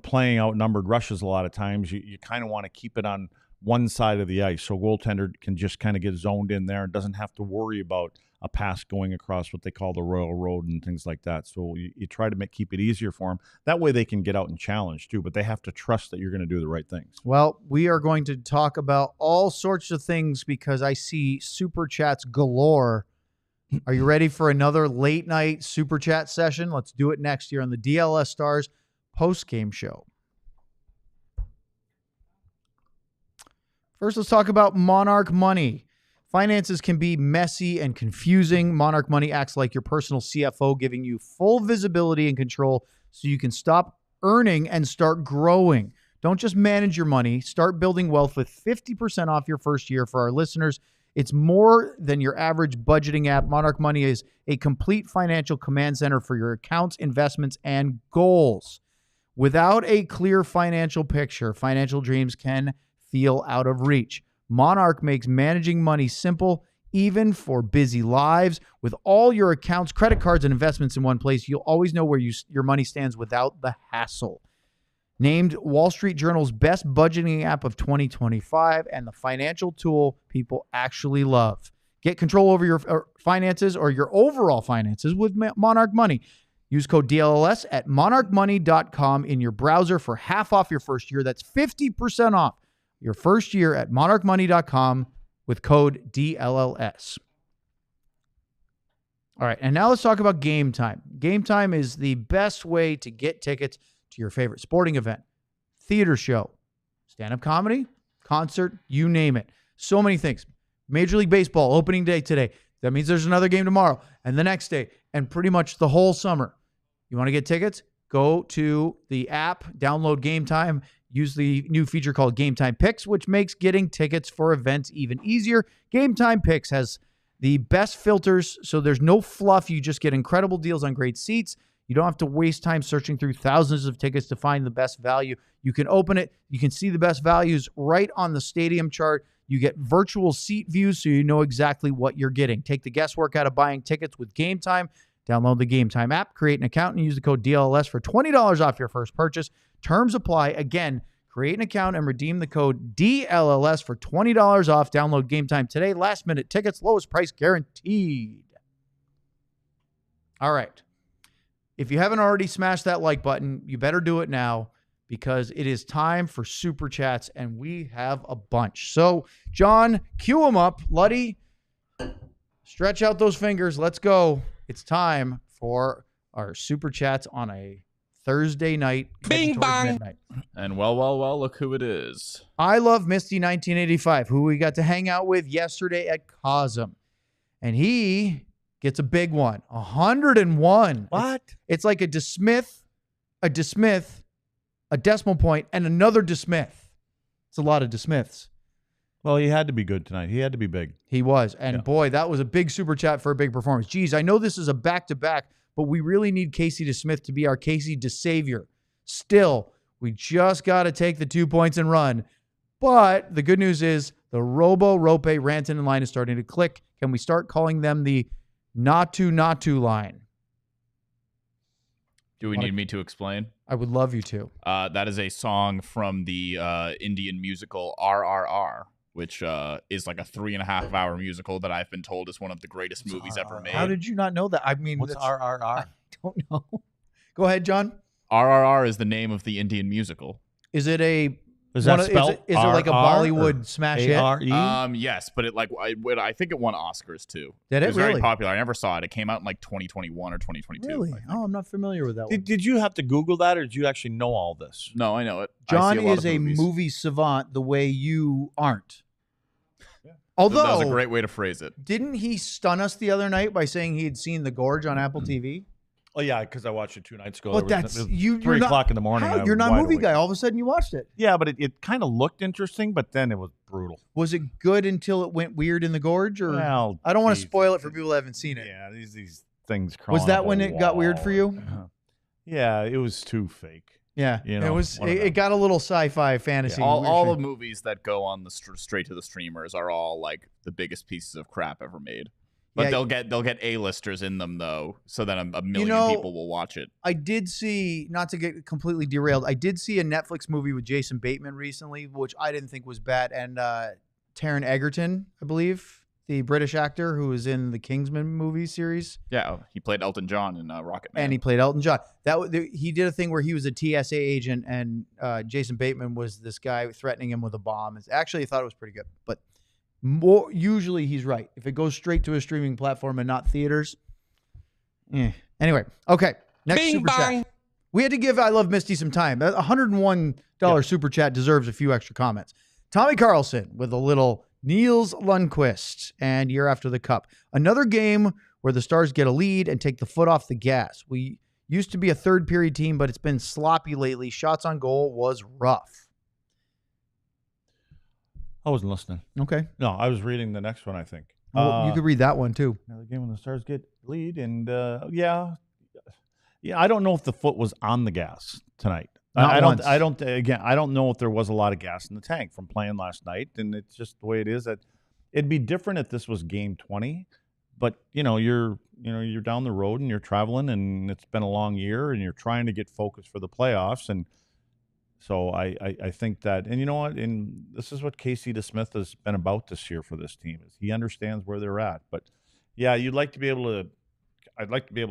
Speaker 1: playing outnumbered rushes a lot of times, you kind of want to keep it on one side of the ice so goaltender can just kind of get zoned in there and doesn't have to worry about a pass going across what they call the Royal Road and things like that. So you try to keep it easier for them. That way they can get out and challenge too, but they have to trust that you're going to do the right things.
Speaker 2: Well, we are going to talk about all sorts of things because I see super chats galore. Are you ready for another late night super chat session? Let's do it next year on the DLLS Stars post-game show. First, let's talk about Monarch Money. Finances can be messy and confusing. Monarch Money acts like your personal CFO, giving you full visibility and control so you can stop earning and start growing. Don't just manage your money. Start building wealth with 50% off your first year. For our listeners, it's more than your average budgeting app. Monarch Money is a complete financial command center for your accounts, investments, and goals. Without a clear financial picture, financial dreams can feel out of reach. Monarch makes managing money simple, even for busy lives. With all your accounts, credit cards, and investments in one place, you'll always know where your money stands without the hassle. Named Wall Street Journal's best budgeting app of 2025 and the financial tool people actually love. Get control over your finances or your overall finances with Monarch Money. Use code DLLS at monarchmoney.com in your browser for half off your first year. That's 50% off your first year at monarchmoney.com with code DLLS. All right, and now let's talk about Game Time. Game Time is the best way to get tickets to your favorite sporting event, theater show, stand-up comedy, concert, you name it. So many things. Major League Baseball, opening day today. That means there's another game tomorrow and the next day and pretty much the whole summer. You want to get tickets? Go to the app, download Game Time, use the new feature called Game Time Picks, which makes getting tickets for events even easier. Game Time Picks has the best filters, so there's no fluff. You just get incredible deals on great seats. You don't have to waste time searching through thousands of tickets to find the best value. You can open it. You can see the best values right on the stadium chart. You get virtual seat views so you know exactly what you're getting. Take the guesswork out of buying tickets with Game Time. Download the Game Time app, create an account, and use the code DLLS for $20 off your first purchase. Terms apply. Again, create an account and redeem the code DLLS for $20 off. Download Game Time today. Last minute tickets, lowest price guaranteed. All right. If you haven't already smashed that like button, you better do it now because it is time for Super Chats, and we have a bunch. So, John, cue them up. Luddy, stretch out those fingers. Let's go. It's time for our Super Chats on a Thursday night.
Speaker 3: Bing bang.
Speaker 2: Midnight.
Speaker 4: And well, look who it is.
Speaker 2: I love Misty 1985, who we got to hang out with yesterday at Cosm. And he gets a big one, 101.
Speaker 1: What?
Speaker 2: It's like a DeSmith, a decimal point, and another DeSmith. It's a lot of DeSmiths.
Speaker 1: Well, he had to be good tonight. He had to be big.
Speaker 2: He was. And boy, that was a big super chat for a big performance. Geez, I know this is a back-to-back, but we really need Casey DeSmith to be our Casey DeSavior. Still, We just got to take the 2 points and run. But the good news is the Robo, Roope, Rantanen line is starting to click. Can we start calling them the not to line?
Speaker 4: Do we need me to explain?
Speaker 2: I would love you to.
Speaker 4: That is a song from the Indian musical RRR, which is like a 3.5-hour musical that I've been told is one of the greatest movies ever made.
Speaker 2: How did you not know that? I mean,
Speaker 1: What's RRR?
Speaker 2: I don't know. Go ahead, John.
Speaker 4: RRR is the name of the Indian musical.
Speaker 2: Is it a...
Speaker 1: Is that spelled
Speaker 2: is it like a
Speaker 1: RR
Speaker 2: Bollywood smash hit?
Speaker 1: ARE?
Speaker 4: Yes, but I think it won Oscars too.
Speaker 2: Did it
Speaker 4: was
Speaker 2: really?
Speaker 4: very popular. I never saw it. It came out in like 2021 or 2022.
Speaker 2: Really? Oh, I'm not familiar with that one.
Speaker 1: Did you have to Google that, or did you actually know all this?
Speaker 4: No, I know it.
Speaker 2: John
Speaker 4: I see a lot
Speaker 2: is
Speaker 4: of
Speaker 2: a
Speaker 4: movies.
Speaker 2: movie savant the way you aren't.
Speaker 4: Yeah.
Speaker 2: Although,
Speaker 4: that was a great way to phrase it.
Speaker 2: didn't he stun us the other night by saying he had seen The Gorge on Apple TV?
Speaker 1: Oh yeah, because I watched it 2 nights ago.
Speaker 2: But
Speaker 1: It was-
Speaker 2: that's
Speaker 1: it was
Speaker 2: you.
Speaker 1: 3 o'clock in the morning.
Speaker 2: How?
Speaker 1: I
Speaker 2: You're
Speaker 1: was
Speaker 2: not a
Speaker 1: wide
Speaker 2: movie
Speaker 1: awake.
Speaker 2: guy. All of a sudden, you watched it.
Speaker 1: Yeah, but it kind of looked interesting, but then it was brutal.
Speaker 2: Was it good until it went weird in The Gorge? Or
Speaker 1: Well,
Speaker 2: I don't want to
Speaker 1: geez.
Speaker 2: spoil it for people that haven't seen it.
Speaker 1: Yeah, these things.
Speaker 2: Was
Speaker 1: crawling
Speaker 2: that
Speaker 1: up
Speaker 2: when
Speaker 1: a
Speaker 2: it got weird
Speaker 1: wall
Speaker 2: for you?
Speaker 1: and- Yeah, it was too fake.
Speaker 2: Yeah,
Speaker 1: You
Speaker 2: it
Speaker 1: know,
Speaker 2: was.
Speaker 1: one of
Speaker 2: It
Speaker 1: them.
Speaker 2: got a little sci-fi fantasy.
Speaker 4: All
Speaker 2: weird
Speaker 4: the movies that go on the straight to the streamers are all like the biggest pieces of crap ever made. But
Speaker 2: Yeah.
Speaker 4: they'll get A-listers in them though, so that a million people will watch it.
Speaker 2: I did see, not to get completely derailed, I did see a Netflix movie with Jason Bateman recently, which I didn't think was bad, and Taron Egerton, I believe, the British actor who was in the Kingsman movie series,
Speaker 4: Yeah, he played Elton John in Rocket Man.
Speaker 2: and he played Elton John. He did a thing where he was a TSA agent, and Jason Bateman was this guy threatening him with a bomb. Actually, I thought it was pretty good, but usually he's right. If it goes straight to a streaming platform and not theaters, Anyway, okay. Next
Speaker 3: Bing
Speaker 2: super
Speaker 3: bong.
Speaker 2: chat. We had to give I Love Misty some time. That $101 super chat deserves a few extra comments. Tommy Carlson with a little Niels Lundqvist and Year After the Cup. Another game where the Stars get a lead and take the foot off the gas. We used to be a third period team, but it's been sloppy lately. Shots on goal was rough.
Speaker 1: I wasn't listening.
Speaker 2: Okay.
Speaker 1: No, I was reading the next one, I think.
Speaker 2: Well, you could read that one too.
Speaker 1: Another game when the Stars get lead, and yeah, I don't know if the foot was on the gas tonight.
Speaker 2: Not once.
Speaker 1: I don't know if there was a lot of gas in the tank from playing last night, and it's just the way it is. That it'd be different if this was game 20, but you're down the road and you're traveling, and it's been a long year, and you're trying to get focused for the playoffs, and so I think that, and you know what, and this is what Casey DeSmith has been about this year for this team, is he understands where they're at. But yeah, I'd like to be able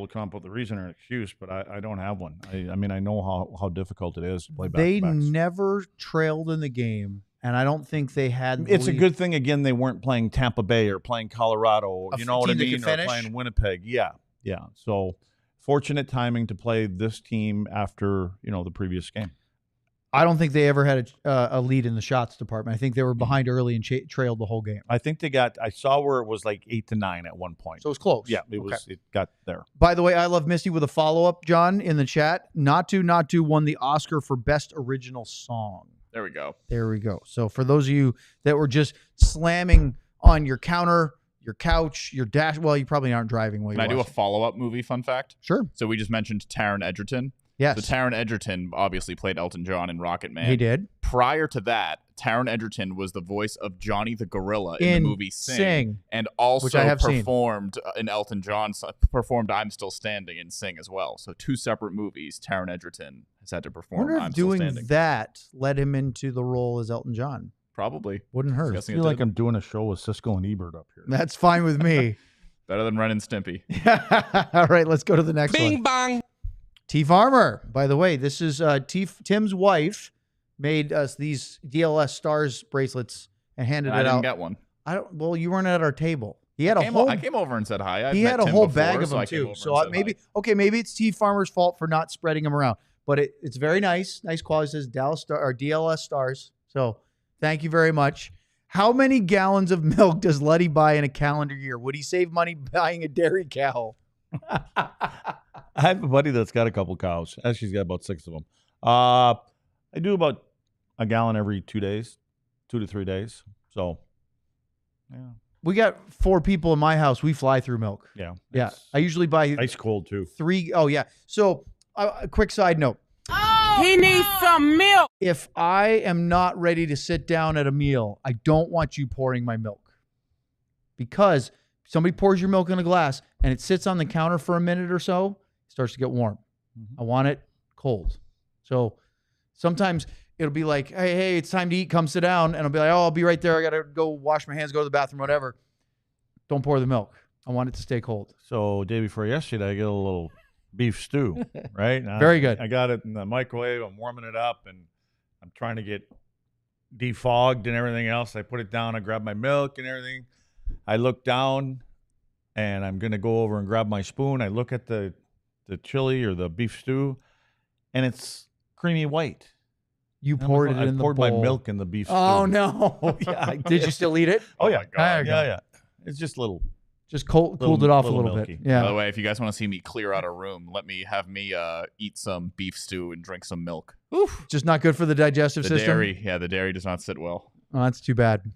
Speaker 1: to come up with a reason or an excuse, but I don't have one. I mean, I know how difficult it is to play
Speaker 2: They
Speaker 1: back-to-backs.
Speaker 2: never trailed in the game, and I don't think they had.
Speaker 1: It's a good thing, again, they weren't playing Tampa Bay or playing Colorado,
Speaker 2: A
Speaker 1: you know what I
Speaker 2: team that
Speaker 1: mean,
Speaker 2: could
Speaker 1: or
Speaker 2: finish?
Speaker 1: playing Winnipeg. Yeah. So fortunate timing to play this team after, the previous game.
Speaker 2: I don't think they ever had a lead in the shots department. I think they were behind early and trailed the whole game.
Speaker 1: I think I saw where it was like 8-9 at one point.
Speaker 2: So it was close.
Speaker 1: Yeah, it got there.
Speaker 2: By the way, I Love Misty with a follow-up, John, in the chat. Not to won the Oscar for Best Original Song.
Speaker 4: There we go.
Speaker 2: There we go. So for those of you that were just slamming on your counter, your couch, your dash, well, you probably aren't driving while
Speaker 4: Can
Speaker 2: you're
Speaker 4: I do a
Speaker 2: watching.
Speaker 4: follow-up movie fun fact?
Speaker 2: Sure.
Speaker 4: So we just mentioned Taron Egerton.
Speaker 2: Yes.
Speaker 4: So Taron Egerton obviously played Elton John in Rocket Man.
Speaker 2: He did.
Speaker 4: Prior to that, Taron Egerton was the voice of Johnny the Gorilla in the movie Sing. And also
Speaker 2: which I have seen.
Speaker 4: performed in Elton John's performed I'm Still Standing in Sing as well. So 2 separate movies Taron Egerton has had to
Speaker 2: I
Speaker 4: perform
Speaker 2: wonder if
Speaker 4: I'm Still
Speaker 2: doing
Speaker 4: Standing.
Speaker 2: that led him into the role as Elton John.
Speaker 4: Probably.
Speaker 2: Wouldn't hurt.
Speaker 1: I
Speaker 4: Guessing
Speaker 1: feel
Speaker 4: it
Speaker 1: like
Speaker 4: did.
Speaker 1: I'm doing a show with Siskel and Ebert up here.
Speaker 2: That's fine with me.
Speaker 4: Better than Ren and Stimpy.
Speaker 2: All right, let's go to the next one.
Speaker 3: Bing bong.
Speaker 2: T Farmer, by the way, this is Tim's wife made us these DLLS Stars bracelets and handed
Speaker 4: I
Speaker 2: it
Speaker 4: didn't
Speaker 2: out.
Speaker 4: get one.
Speaker 2: Well, you weren't at our table. He had a whole.
Speaker 4: I came over and said hi. I've
Speaker 2: He
Speaker 4: met
Speaker 2: had a
Speaker 4: Tim
Speaker 2: whole
Speaker 4: before,
Speaker 2: bag of
Speaker 4: so
Speaker 2: them
Speaker 4: I came
Speaker 2: too.
Speaker 4: over
Speaker 2: So
Speaker 4: and said hi.
Speaker 2: maybe it's T Farmer's fault for not spreading them around. But it's very nice. Nice quality. It says DLLS Stars. So thank you very much. How many gallons of milk does Luddy buy in a calendar year? Would he save money buying a dairy cow?
Speaker 1: I have a buddy that's got a couple cows. Actually, he's got about 6 of them. I do about a gallon every 2 days, 2 to 3 days. So, yeah.
Speaker 2: We got 4 people in my house. We fly through milk.
Speaker 1: Yeah.
Speaker 2: Yeah.
Speaker 1: It's
Speaker 2: I usually buy
Speaker 1: ice cold, too.
Speaker 2: 3. Oh, yeah. So a quick side note.
Speaker 3: Oh He needs some milk.
Speaker 2: If I am not ready to sit down at a meal, I don't want you pouring my milk. Because somebody pours your milk in a glass and it sits on the counter for a minute or so, it starts to get warm. I want it cold. So sometimes it'll be like, hey, it's time to eat. Come sit down. And I'll be like, oh, I'll be right there. I got to go wash my hands, go to the bathroom, whatever. Don't pour the milk. I want it to stay cold.
Speaker 1: So day before yesterday, I get a little beef stew, right?
Speaker 2: Very good.
Speaker 1: I got it in the microwave. I'm warming it up, and I'm trying to get defogged and everything else. I put it down. I grab my milk and everything. I look down, and I'm going to go over and grab my spoon. I look at the chili or the beef stew, and it's creamy white.
Speaker 2: You poured it in the bowl.
Speaker 1: I poured my milk in the beef stew.
Speaker 2: Oh, no.
Speaker 1: Yeah,
Speaker 2: did you still eat it?
Speaker 1: Oh, yeah.
Speaker 4: God.
Speaker 1: Yeah. It's just little.
Speaker 2: Just cooled it off a little
Speaker 1: milky.
Speaker 2: bit. Yeah.
Speaker 4: By the way, if you guys want to see me clear out a room, have me eat some beef stew and drink some milk.
Speaker 2: Oof. Just not good for the digestive system.
Speaker 4: The dairy does not sit well.
Speaker 2: Oh, that's too bad.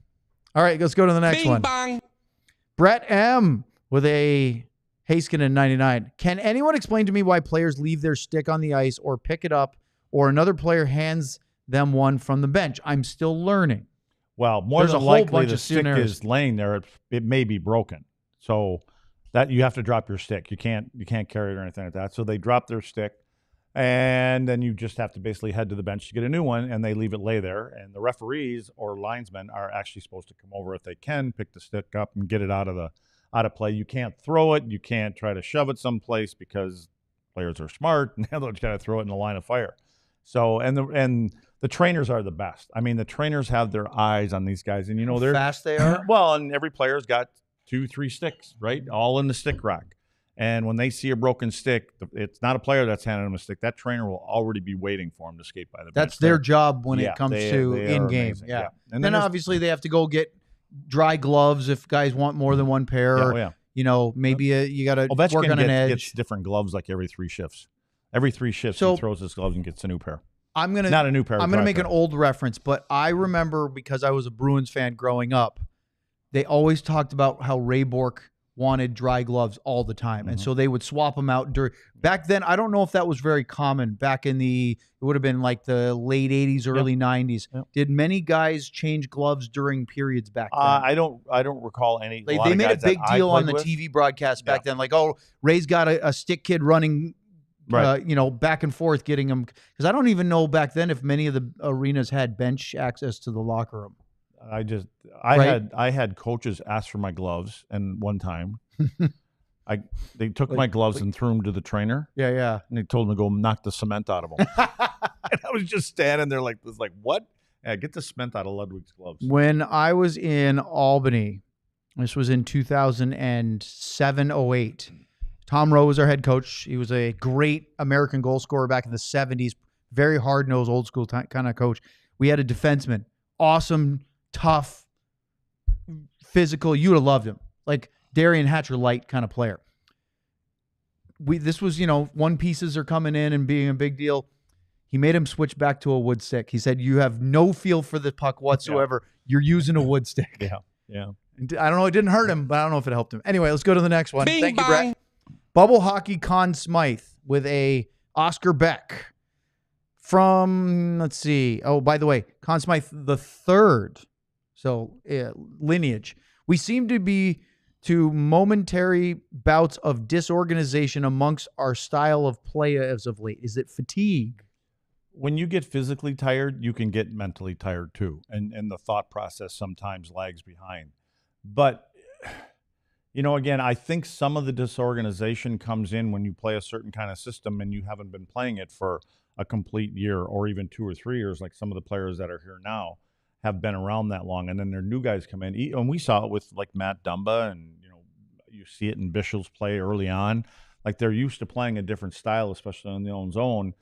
Speaker 2: All right, let's go to the next one.
Speaker 3: Bang.
Speaker 2: Brett M. with a Haskinen 99. Can anyone explain to me why players leave their stick on the ice or pick it up or another player hands them one from the bench? I'm still learning.
Speaker 1: Well, more
Speaker 2: There's
Speaker 1: than
Speaker 2: a whole
Speaker 1: likely
Speaker 2: bunch
Speaker 1: the
Speaker 2: of
Speaker 1: stick
Speaker 2: scenarios.
Speaker 1: is laying there. It may be broken. So that you have to drop your stick. You can't carry it or anything like that. So they drop their stick, and then you just have to basically head to the bench to get a new one, and they leave it lay there. And the referees or linesmen are actually supposed to come over if they can, pick the stick up and get it out of play. You can't throw it. You can't try to shove it someplace because players are smart and they'll try to throw it in the line of fire. So and the trainers are the best. I mean, the trainers have their eyes on these guys, and they're
Speaker 2: fast they are.
Speaker 1: Well, and every player's got 2-3 sticks, right? All in the stick rack. And when they see a broken stick, it's not a player that's handing them a stick. That trainer will already be waiting for him to skate by the bench.
Speaker 2: That's their job when it comes to in-game.
Speaker 1: Amazing.
Speaker 2: Yeah.
Speaker 1: And
Speaker 2: then obviously they have to go get dry gloves if guys want more than one pair. Maybe you got to work on an edge.
Speaker 1: Gets different gloves like every 3 shifts. Every 3 shifts, he throws his gloves and gets a new pair. Not a new pair.
Speaker 2: I'm going to make an old reference, but I remember because I was a Bruins fan growing up, they always talked about how Ray Bourque wanted dry gloves all the time. And so they would swap them out back then. I don't know if that was very common back in it would have been like the late 80s, early 90s. Yep. Did many guys change gloves during periods back then?
Speaker 1: I don't recall any.
Speaker 2: They made a big deal on the TV broadcast back then. Like, oh, Ray's got a stick kid running, back and forth getting them. Because I don't even know back then if many of the arenas had bench access to the locker room.
Speaker 1: I had coaches ask for my gloves, and one time they took my gloves and threw them to the trainer.
Speaker 2: Yeah.
Speaker 1: And they told him to go knock the cement out of them. And I was just standing there like what? Yeah, get the cement out of Ludwig's gloves.
Speaker 2: When I was in Albany, this was in 2007-08. Tom Rowe was our head coach. He was a great American goal scorer back in the 70s. Very hard-nosed, old-school kind of coach. We had a defenseman. Awesome, tough, physical. You would have loved him. Like Darian Hatcher light kind of player. This was, one pieces are coming in and being a big deal. He made him switch back to a wood stick. He said, you have no feel for the puck whatsoever. Yeah. You're using a wood stick.
Speaker 1: Yeah.
Speaker 2: I don't know. It didn't hurt him, but I don't know if it helped him. Anyway, let's go to the next one.
Speaker 3: Bing,
Speaker 2: Thank
Speaker 3: bang.
Speaker 2: you, Brett. Bubble Hockey Conn Smythe with a Oscar Beck from, let's see. Oh, by the way, Conn Smythe the third. So lineage. We seem to be to momentary bouts of disorganization amongst our style of play as of late. Is it fatigue?
Speaker 1: When you get physically tired, you can get mentally tired too. And the thought process sometimes lags behind. But, again, I think some of the disorganization comes in when you play a certain kind of system and you haven't been playing it for a complete year or even 2 or 3 years, like some of the players that are here now have been around that long. And then their new guys come in. And we saw it with like Matt Dumba, and, you see it in Bischel's play early on. Like they're used to playing a different style, especially on their own zone.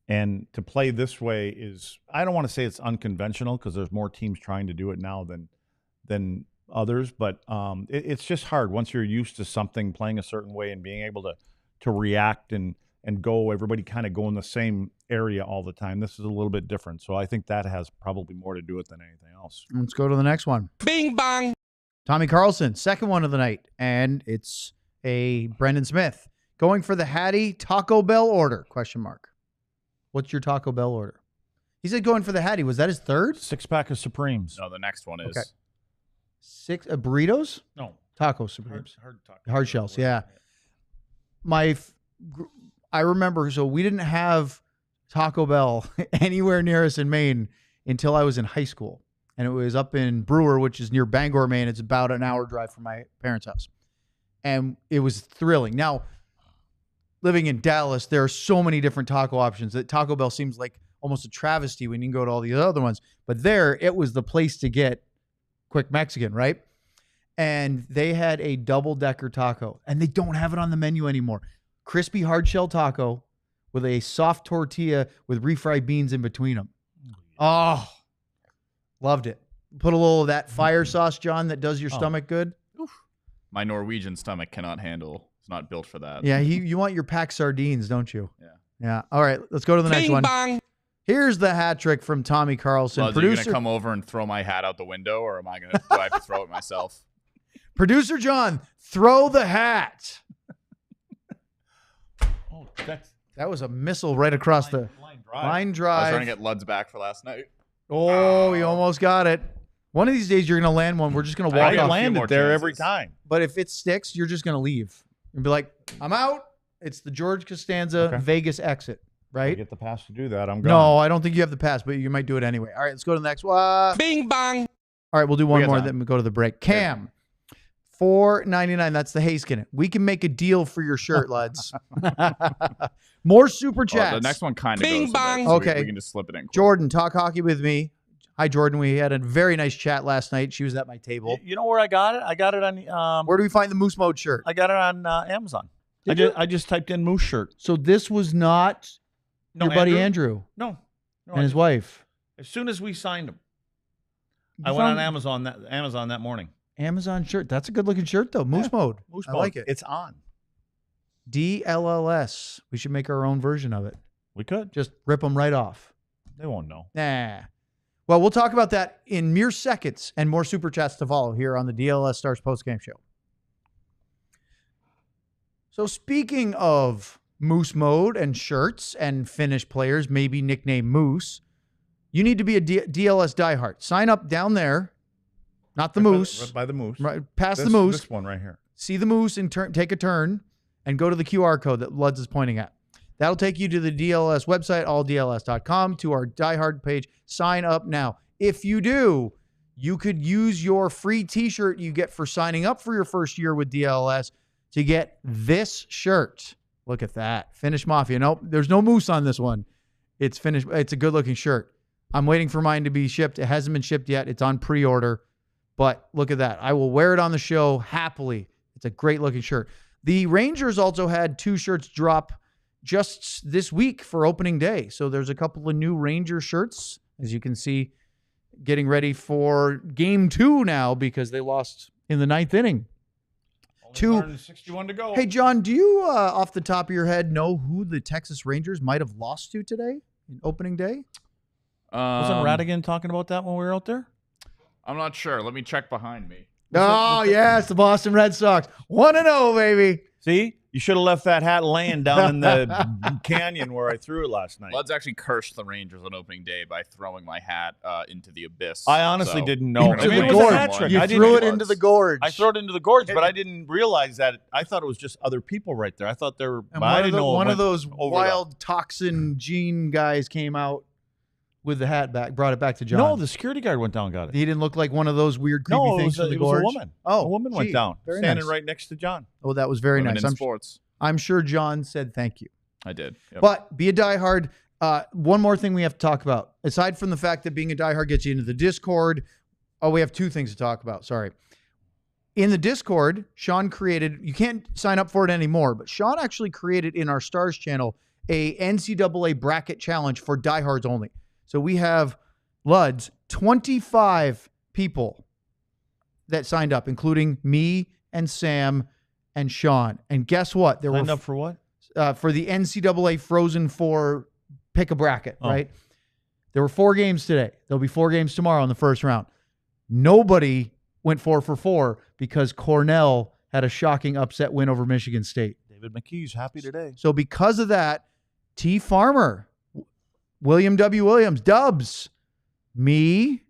Speaker 1: And to play this way is, I don't want to say it's unconventional because there's more teams trying to do it now than others, but it's just hard once you're used to something playing a certain way and being able to react and go, everybody kind of go in the same area all the time. This is a little bit different. So I think that has probably more to do with it than anything else.
Speaker 2: Let's go to the next one.
Speaker 3: Bing bang.
Speaker 2: Tommy Carlson, second one of the night, and it's a Brendan Smith going for the Hattie Taco Bell order, ? What's your Taco Bell order? He said going for the Hattie. Was that his third?
Speaker 1: 6-pack of Supremes.
Speaker 4: No, the next one is.
Speaker 2: Okay. 6 burritos?
Speaker 1: No.
Speaker 2: Taco Supremes.
Speaker 1: Hard
Speaker 2: Hard shells, yeah. I remember, so we didn't have Taco Bell anywhere near us in Maine until I was in high school. And it was up in Brewer, which is near Bangor, Maine. It's about an hour drive from my parents' house. And it was thrilling. Now, living in Dallas, there are so many different taco options that Taco Bell seems like almost a travesty when you can go to all the other ones. But there, it was the place to get quick Mexican, right? And they had a double-decker taco. And they don't have it on the menu anymore. Crispy hard-shell taco with a soft tortilla with refried beans in between them. Oh, loved it. Put a little of that fire sauce, John, that does your stomach good.
Speaker 4: My Norwegian stomach cannot handle. It's not built for that.
Speaker 2: Yeah, you want your packed sardines, don't you?
Speaker 4: Yeah.
Speaker 2: Yeah. All right, let's go to the next
Speaker 3: Bing
Speaker 2: one.
Speaker 3: bong.
Speaker 2: Here's the hat trick from Tommy Carlson.
Speaker 4: Are you going to come over and throw my hat out the window, or do I have to throw it myself?
Speaker 2: Producer John, throw the hat.
Speaker 1: Oh, that's
Speaker 2: That was a missile right across the line
Speaker 4: I was
Speaker 2: drive.
Speaker 4: trying to get Lud's back for last night.
Speaker 2: Oh, you almost got it. One of these days you're going to land one. We're just going to walk
Speaker 4: got a
Speaker 2: off.
Speaker 4: few
Speaker 1: landed
Speaker 4: more
Speaker 1: there
Speaker 4: chances.
Speaker 1: every time.
Speaker 2: But if it sticks, you're just going to leave and be like, I'm out. It's the George Costanza
Speaker 1: Okay.
Speaker 2: Vegas exit,
Speaker 1: I
Speaker 2: right?
Speaker 1: get the pass to do that. I'm going.
Speaker 2: No, I don't think you have the pass, but you might do it anyway. All right, let's go to the next one.
Speaker 3: Bing bong.
Speaker 2: All right, we'll do one
Speaker 4: got
Speaker 2: more,
Speaker 4: time.
Speaker 2: then we go to the break. Cam, $4.99. That's the Hayskin. We can make a deal for your shirt, lads. More super chats.
Speaker 4: The next one kind of
Speaker 3: Bing
Speaker 4: goes.
Speaker 3: bong.
Speaker 4: So
Speaker 2: Okay.
Speaker 4: we can just slip it in. quick.
Speaker 2: Jordan, talk hockey with me. Hi, Jordan. We had a very nice chat last night. She was at my table.
Speaker 1: You know where I got it? I got it on.
Speaker 2: Where do we find the Moose Mode shirt?
Speaker 1: I got it on Amazon.
Speaker 2: Did
Speaker 1: I just typed in moose shirt.
Speaker 2: So this was not your buddy Andrew
Speaker 1: No.
Speaker 2: and his wife.
Speaker 1: As soon as we signed him,
Speaker 2: You
Speaker 1: I went on
Speaker 2: found
Speaker 1: Amazon that morning.
Speaker 2: Amazon shirt. That's a good looking shirt though. Moose Mode.
Speaker 1: Moose
Speaker 2: I
Speaker 1: mode.
Speaker 2: like it.
Speaker 1: It's on.
Speaker 2: DLLS. We should make our own version of it.
Speaker 1: We could.
Speaker 2: Just rip them right off.
Speaker 1: They won't know.
Speaker 2: Nah. Well, we'll talk about that in mere seconds and more super chats to follow here on the DLLS Stars postgame show. So speaking of Moose Mode and shirts and Finnish players, maybe nicknamed Moose, you need to be a DLS diehard. Sign up down there, not the Moose,
Speaker 1: Right by the moose.
Speaker 2: right past the Moose.
Speaker 1: This one right here.
Speaker 2: See the Moose and take a turn and go to the QR code that Luds is pointing at. That'll take you to the DLS website, alldls.com, to our diehard page. Sign up now. If you do, you could use your free t-shirt you get for signing up for your first year with DLS to get this shirt. Look at that. Finnish Mafia. Nope, there's no moose on this one. It's Finnish. It's a good-looking shirt. I'm waiting for mine to be shipped. It hasn't been shipped yet. It's on pre-order. But look at that. I will wear it on the show happily. It's a great-looking shirt. The Rangers also had 2 shirts drop just this week for opening day. So there's a couple of new Ranger shirts, as you can see, getting ready for game 2 now because they lost in the 9th inning.
Speaker 1: Only 161 to go.
Speaker 2: Hey, John, do you, off the top of your head, know who the Texas Rangers might have lost to today in opening day?
Speaker 1: Wasn't Radigan talking about that when we were out there?
Speaker 4: I'm not sure. Let me check behind me.
Speaker 2: Oh, yes, the Boston Red Sox. 1-0, baby.
Speaker 1: See? You should have left that hat laying down in the canyon where I threw it last night.
Speaker 4: Lud's actually cursed the Rangers on opening day by throwing my hat into the abyss.
Speaker 1: I honestly
Speaker 4: So,
Speaker 1: didn't know.
Speaker 2: Into the
Speaker 1: it was
Speaker 2: gorge.
Speaker 1: a hat trick.
Speaker 2: You
Speaker 1: I
Speaker 2: threw it
Speaker 1: didn't-
Speaker 2: into the gorge.
Speaker 1: I threw it into the gorge, but I didn't realize that. I thought it was just other people right there. I thought there were.
Speaker 2: And
Speaker 1: but I
Speaker 2: one, of,
Speaker 1: didn't
Speaker 2: the,
Speaker 1: know it
Speaker 2: one of
Speaker 1: went
Speaker 2: those
Speaker 1: over
Speaker 2: wild toxin gene guys came out with the hat back, brought it back to John.
Speaker 1: No, the security guard went down and got it.
Speaker 2: He didn't look like one of those weird, creepy
Speaker 1: No, it
Speaker 2: things
Speaker 1: was,
Speaker 2: from the
Speaker 1: it was
Speaker 2: gorge.
Speaker 1: a woman.
Speaker 2: Oh,
Speaker 1: a woman
Speaker 2: gee,
Speaker 1: went down,
Speaker 2: very
Speaker 1: standing
Speaker 2: nice.
Speaker 1: right next to John.
Speaker 2: Oh, that was very
Speaker 4: Women
Speaker 2: nice.
Speaker 4: in sports.
Speaker 2: I'm sure John said thank you.
Speaker 4: I did. Yep.
Speaker 2: But be a diehard. One more thing we have to talk about. Aside from the fact that being a diehard gets you into the Discord. Oh, we have 2 things to talk about. Sorry. In the Discord, Sean created, you can't sign up for it anymore, but Sean actually created in our Stars channel a NCAA bracket challenge for diehards only. So we have, Luds, 25 people that signed up, including me and Sam and Sean. And guess what? There
Speaker 1: Signed
Speaker 2: were
Speaker 1: up for what?
Speaker 2: for the NCAA Frozen Four pick a bracket,
Speaker 1: Oh.
Speaker 2: right? There were 4 games today. There'll be 4 games tomorrow in the first round. Nobody went 4 for 4 because Cornell had a shocking upset win over Michigan State.
Speaker 1: David McKee's happy today.
Speaker 2: So because of that, T. Farmer William W. Williams, Dubs, me,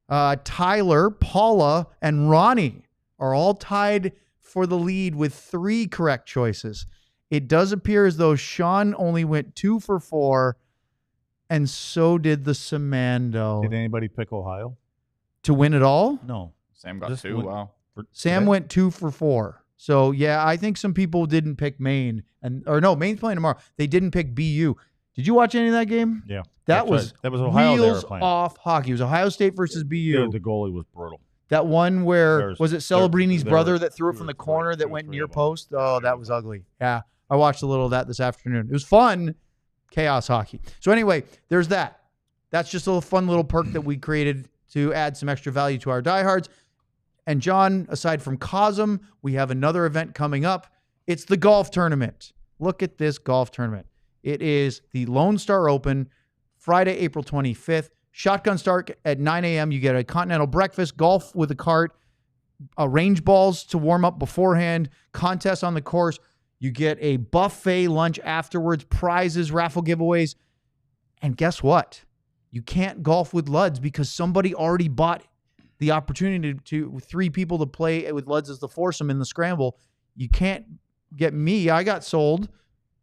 Speaker 2: Tyler, Paula, and Ronnie are all tied for the lead with 3 correct choices. It does appear as though Sean only went 2 for 4, and so did the Samando.
Speaker 1: Did anybody pick Ohio?
Speaker 2: To win it all?
Speaker 1: No.
Speaker 4: Sam got
Speaker 1: Just
Speaker 4: 2.
Speaker 1: went-
Speaker 4: Wow.
Speaker 2: Sam went 2 for 4. So, yeah, I think some people didn't pick Maine. Maine's playing tomorrow. They didn't pick BU. Did you watch any of that game?
Speaker 1: Yeah.
Speaker 2: That
Speaker 1: That's
Speaker 2: was
Speaker 1: right. That was Ohio they were
Speaker 2: wheels
Speaker 1: playing.
Speaker 2: off hockey. It was Ohio State versus BU.
Speaker 1: The goalie was brutal.
Speaker 2: That one where, was it Celebrini's
Speaker 1: there
Speaker 2: brother
Speaker 1: were
Speaker 2: that threw it
Speaker 1: two
Speaker 2: from
Speaker 1: or
Speaker 2: the
Speaker 1: three-
Speaker 2: corner
Speaker 1: two
Speaker 2: that
Speaker 1: or
Speaker 2: went
Speaker 1: three
Speaker 2: near
Speaker 1: of them.
Speaker 2: post? Oh, that was ugly. Yeah. I watched a little of that this afternoon. It was fun. Chaos hockey. So anyway, there's that. That's just a little fun little perk that we created to add some extra value to our diehards. And John, aside from Cosm, we have another event coming up. It's the golf tournament. Look at this golf tournament. It is the Lone Star Open, Friday, April 25th. Shotgun start at 9 a.m. You get a continental breakfast, golf with a cart, range balls to warm up beforehand, contest on the course. You get a buffet lunch afterwards, prizes, raffle giveaways. And guess what? You can't golf with Luds because somebody already bought the opportunity to 3 people to play with Luds as the foursome in the scramble. You can't get me. I got sold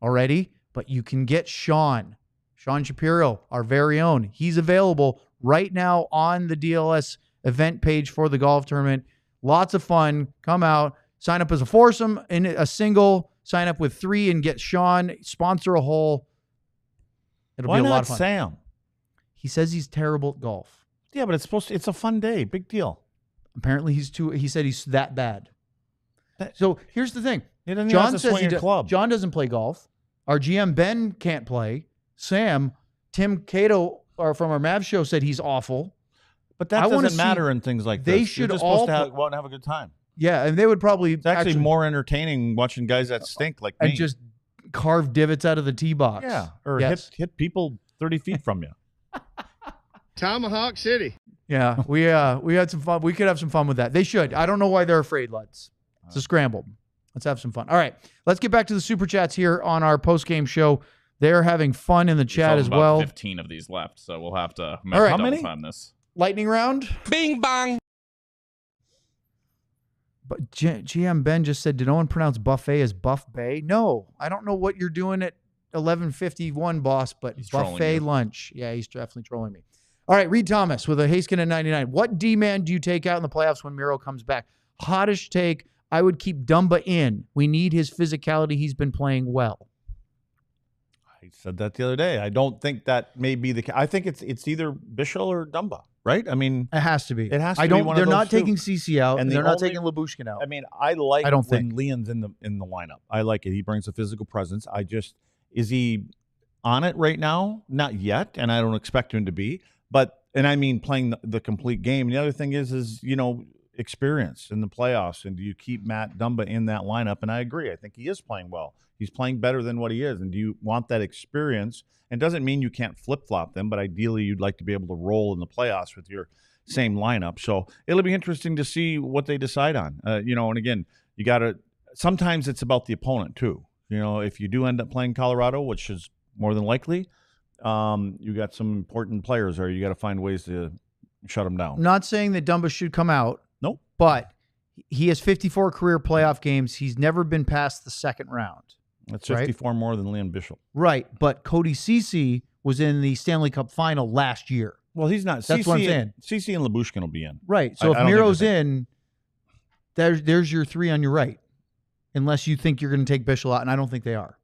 Speaker 2: already, but you can get Sean Shapiro, our very own. He's available right now on the DLS event page for the golf tournament. Lots of fun. Come out, sign up as a foursome, in a single, sign up with 3 and get Sean, sponsor a hole. It'll
Speaker 1: Why
Speaker 2: be a lot
Speaker 1: not
Speaker 2: of fun.
Speaker 1: Sam?
Speaker 2: He says he's terrible at golf.
Speaker 1: Yeah, but it's a fun day. Big deal.
Speaker 2: Apparently he said he's that bad. So here's the thing.
Speaker 1: He doesn't
Speaker 2: John
Speaker 1: have to
Speaker 2: says
Speaker 1: swing a club.
Speaker 2: John doesn't play golf. Our GM Ben can't play. Sam, Tim Cato, from our Mavs show, said he's awful.
Speaker 1: But that
Speaker 2: I wanna
Speaker 1: doesn't
Speaker 2: see-
Speaker 1: matter in things like
Speaker 2: they
Speaker 1: this.
Speaker 2: should
Speaker 1: You're just
Speaker 2: all
Speaker 1: supposed to go out and have a good time.
Speaker 2: Yeah, and they would probably
Speaker 1: It's actually more entertaining watching guys that stink like me.
Speaker 2: and just carve divots out of the tee box.
Speaker 1: yeah, or
Speaker 2: Yes.
Speaker 1: hit people 30 feet from you.
Speaker 3: Tomahawk City.
Speaker 2: Yeah, we had some fun. We could have some fun with that. They should. I don't know why they're afraid, Let's. It's a scramble. Let's have some fun. All right, let's get back to the Super Chats here on our post-game show. They're having fun in the chat
Speaker 4: There's
Speaker 2: as
Speaker 4: about
Speaker 2: well.
Speaker 4: 15 of these left, so we'll have to
Speaker 2: All right.
Speaker 1: How
Speaker 4: double
Speaker 1: many?
Speaker 4: time this.
Speaker 2: Lightning round.
Speaker 3: Bing bong.
Speaker 2: But GM Ben just said, did no one pronounce buffet as buff bay? No, I don't know what you're doing at 11:51, boss, but
Speaker 4: He's trolling
Speaker 2: buffet
Speaker 4: you.
Speaker 2: lunch. Yeah, he's definitely trolling me. All right, Reed Thomas with a Haskin at 99. What D-man do you take out in the playoffs when Miro comes back? Hottish take. I would keep Dumba in. We need his physicality. He's been playing well.
Speaker 1: I said that the other day. I don't think that may be the case. I think it's either Bichel or Dumba, right? I mean,
Speaker 2: It has to be.
Speaker 1: It has to
Speaker 2: I
Speaker 1: be
Speaker 2: don't.
Speaker 1: one of
Speaker 2: They're
Speaker 1: those
Speaker 2: not
Speaker 1: two.
Speaker 2: taking CC out,
Speaker 1: And
Speaker 2: and
Speaker 1: the
Speaker 2: they're not
Speaker 1: only-
Speaker 2: taking Lyubushkin out.
Speaker 1: I mean, I like
Speaker 2: I don't
Speaker 1: when
Speaker 2: think.
Speaker 1: Leon's in the lineup. I like it. He brings a physical presence. Is he on it right now? Not yet, and I don't expect him to be. But I mean playing the complete game. And the other thing is experience in the playoffs, and do you keep Matt Dumba in that lineup? And I agree. I think he is playing well. He's playing better than what he is. And do you want that experience? And it doesn't mean you can't flip-flop them, but ideally you'd like to be able to roll in the playoffs with your same lineup. So it'll be interesting to see what they decide on. And again, you got to – sometimes it's about the opponent too. If you do end up playing Colorado, which is more than likely, you got some important players there. You got to find ways to shut them down.
Speaker 2: I'm not saying that Dumba should come out.
Speaker 1: Nope.
Speaker 2: But he has 54 career playoff games. He's never been past the second round.
Speaker 1: That's
Speaker 2: right?
Speaker 1: 54 more than Leon Bichel.
Speaker 2: Right. But Cody Ceci was in the Stanley Cup final last year.
Speaker 1: Well, he's not.
Speaker 2: That's what I'm saying.
Speaker 1: CC and Lyubushkin will be in.
Speaker 2: Right. So
Speaker 1: I
Speaker 2: if
Speaker 1: don't think
Speaker 2: Miro's
Speaker 1: they're
Speaker 2: in, there's your 3 on your right. Unless you think you're going to take Bichel out, and I don't think they are.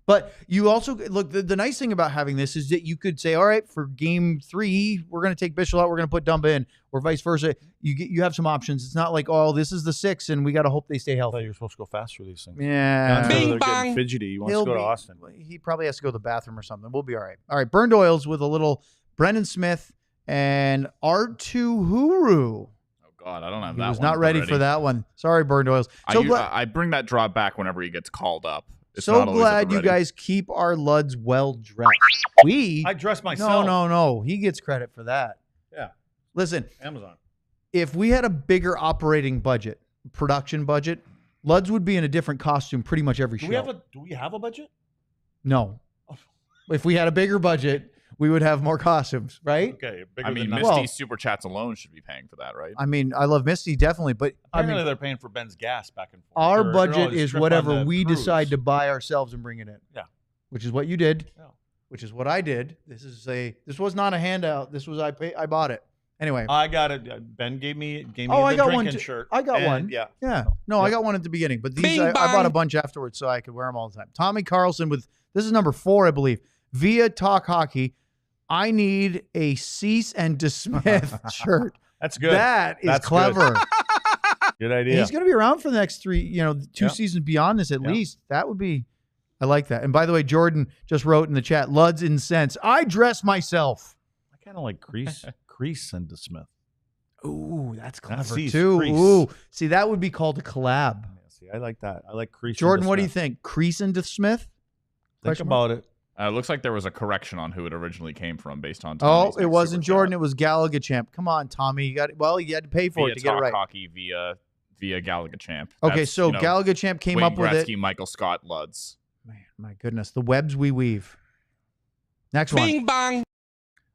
Speaker 2: But you also look. The nice thing about having this is that you could say, all right, for game 3, we're going to take Bichel out, we're going to put Dumba in, or vice versa. You have some options. It's not like, oh, this is the 6, and we got to hope they stay
Speaker 1: I thought
Speaker 2: healthy.
Speaker 1: you were supposed to go fast through these things.
Speaker 2: Yeah.
Speaker 3: Bing
Speaker 1: They're getting
Speaker 3: bong.
Speaker 1: fidgety. He wants to go to Austin.
Speaker 2: He probably has to go to the bathroom or something. We'll be all right. All right. Burned Oils with a little Brendan Smith and R2 Huru.
Speaker 4: Oh God, I don't have
Speaker 2: He
Speaker 4: that.
Speaker 2: was
Speaker 4: one
Speaker 2: not ready
Speaker 4: already.
Speaker 2: for that one. Sorry, Burned Oils. So
Speaker 4: I bring that draw back whenever he gets called up. It's
Speaker 2: so
Speaker 4: not always at
Speaker 2: glad
Speaker 4: the
Speaker 2: you
Speaker 4: ready.
Speaker 2: guys keep our Luds well dressed. We
Speaker 1: I dress myself.
Speaker 2: no. He gets credit for that.
Speaker 1: Yeah.
Speaker 2: Listen,
Speaker 1: Amazon.
Speaker 2: if we had a bigger operating budget, production budget, Luds would be in a different costume pretty much every show.
Speaker 1: Do we have a budget?
Speaker 2: No. If we had a bigger budget, we would have more costumes, right?
Speaker 1: Okay.
Speaker 4: I mean,
Speaker 1: than
Speaker 4: Misty's Super Chats alone should be paying for that, right?
Speaker 2: I mean, I love Misty definitely, but
Speaker 1: Apparently they're paying for Ben's gas back and forth.
Speaker 2: our
Speaker 1: Or,
Speaker 2: budget
Speaker 1: his
Speaker 2: is
Speaker 1: trip on
Speaker 2: whatever
Speaker 1: the
Speaker 2: we
Speaker 1: cruise.
Speaker 2: decide to buy ourselves and bring it in.
Speaker 1: Yeah.
Speaker 2: Which is what you did.
Speaker 1: Yeah.
Speaker 2: Which is what I did. This was not a handout. This was I bought it. Anyway.
Speaker 1: I got it. Ben gave me the
Speaker 2: I got one
Speaker 1: drinking
Speaker 2: too.
Speaker 1: shirt.
Speaker 2: I got
Speaker 1: and,
Speaker 2: one.
Speaker 1: Yeah.
Speaker 2: Yeah. No, I got one at the beginning, but these
Speaker 3: Bing
Speaker 2: I bought a
Speaker 3: bong.
Speaker 2: bunch afterwards so I could wear them all the time. Tommy Carlson with this is number 4, I believe. Via Talk Hockey. I need a Cease and DeSmith shirt.
Speaker 1: That's good.
Speaker 2: That is
Speaker 1: That's
Speaker 2: clever.
Speaker 1: Good idea.
Speaker 2: He's going to be around for the next 2
Speaker 1: Yeah.
Speaker 2: seasons beyond this at
Speaker 1: Yeah.
Speaker 2: least. That would be, I like that. And by the way, Jordan just wrote in the chat, Lud's incense. I dress myself.
Speaker 1: I kind of like Crease and DeSmith.
Speaker 2: Ooh, that's clever
Speaker 1: Cease,
Speaker 2: too.
Speaker 1: Crease.
Speaker 2: Ooh, see, that would be called a collab.
Speaker 1: Yeah, see, I like that. I like Crease.
Speaker 2: Jordan,
Speaker 1: and
Speaker 2: what do you
Speaker 1: DeSmith.
Speaker 2: think? Crease and DeSmith?
Speaker 1: Think about it.
Speaker 4: Looks like there was a correction on who it originally came from based on.
Speaker 2: Oh,
Speaker 4: Tommy's
Speaker 2: it
Speaker 4: next
Speaker 2: wasn't
Speaker 4: Super
Speaker 2: Jordan.
Speaker 4: Chat.
Speaker 2: It was Gallagher Champ. Come on, Tommy. You had to pay for
Speaker 4: Via
Speaker 2: it to get it
Speaker 4: Talk
Speaker 2: right.
Speaker 4: Hockey via Gallagher Champ.
Speaker 2: Okay,
Speaker 4: That's,
Speaker 2: so Gallagher Champ came
Speaker 4: Wayne
Speaker 2: up with
Speaker 4: Gretzky,
Speaker 2: it.
Speaker 4: Michael Scott, Luds.
Speaker 2: Man, my goodness, the webs we weave. Next one.
Speaker 3: Bing bong.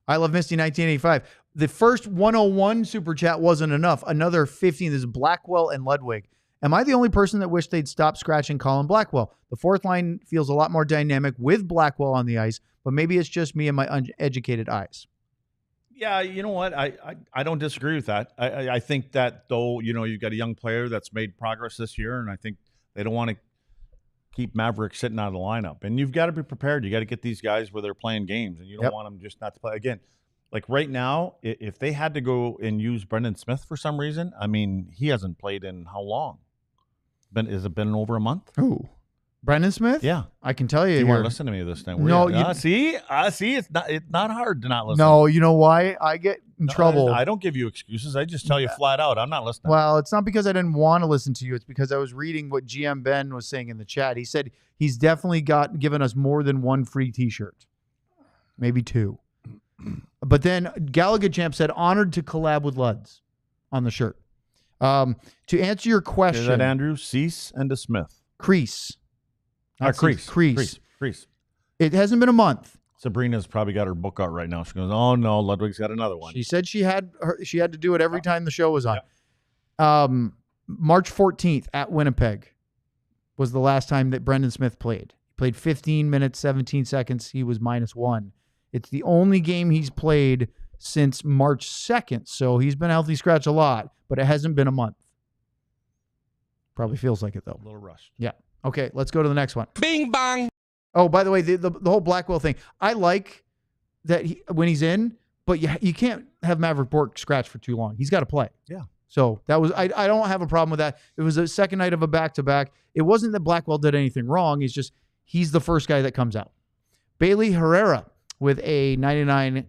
Speaker 2: I love Misty 1985. The first 101 super chat wasn't enough. Another 15 is Blackwell and Ludwig. Am I the only person that wished they'd stop scratching Colin Blackwell? The fourth line feels a lot more dynamic with Blackwell on the ice, but maybe it's just me and my uneducated eyes.
Speaker 1: Yeah, you know what? I don't disagree with that. I think that, though, you've got a young player that's made progress this year, and I think they don't want to keep Maverick sitting out of the lineup. And you've got to be prepared. You got to get these guys where they're playing games, and you don't want them just not to play. Again, like right now, if they had to go and use Brendan Smith for some reason, I mean, he hasn't played in how long? Has it been over a month?
Speaker 2: Ooh. Brendan Smith?
Speaker 1: Yeah.
Speaker 2: I can tell you.
Speaker 1: You
Speaker 2: here.
Speaker 1: weren't listening to me this time.
Speaker 2: No,
Speaker 1: See, it's not hard to not listen.
Speaker 2: No, you know why? I get in trouble.
Speaker 1: I don't give you excuses. I just tell you flat out, I'm not listening.
Speaker 2: Well, it's not because I didn't want to listen to you. It's because I was reading what GM Ben was saying in the chat. He said he's definitely given us more than one free T-shirt, maybe 2. But then Gallagher Champ said, honored to collab with Luds on the shirt. To answer your question,
Speaker 1: Is that Andrew? Cease and DeSmith.
Speaker 2: Crease. Not
Speaker 1: Crease.
Speaker 2: Crease. It hasn't been a month.
Speaker 1: Sabrina's probably got her book out right now. She goes, "Oh no, Ludwig's got another one."
Speaker 2: She said she had to do it every time the show was on. March 14th at Winnipeg was the last time that Brendan Smith played. He played 15 minutes, 17 seconds. He was -1. It's the only game he's played since March 2nd. So he's been healthy scratch a lot, but it hasn't been a month. Probably feels like it though.
Speaker 1: A little rushed.
Speaker 2: Yeah. Okay, let's go to the next one.
Speaker 3: Bing bong.
Speaker 2: Oh, by the way, the whole Blackwell thing, I like that when he's in, but you can't have Maverick Bork scratch for too long. He's got to play.
Speaker 1: Yeah.
Speaker 2: So that was I don't have a problem with that. It was a second night of a back-to-back. It wasn't that Blackwell did anything wrong. It's just he's the first guy that comes out. Bailey Herrera with a 99,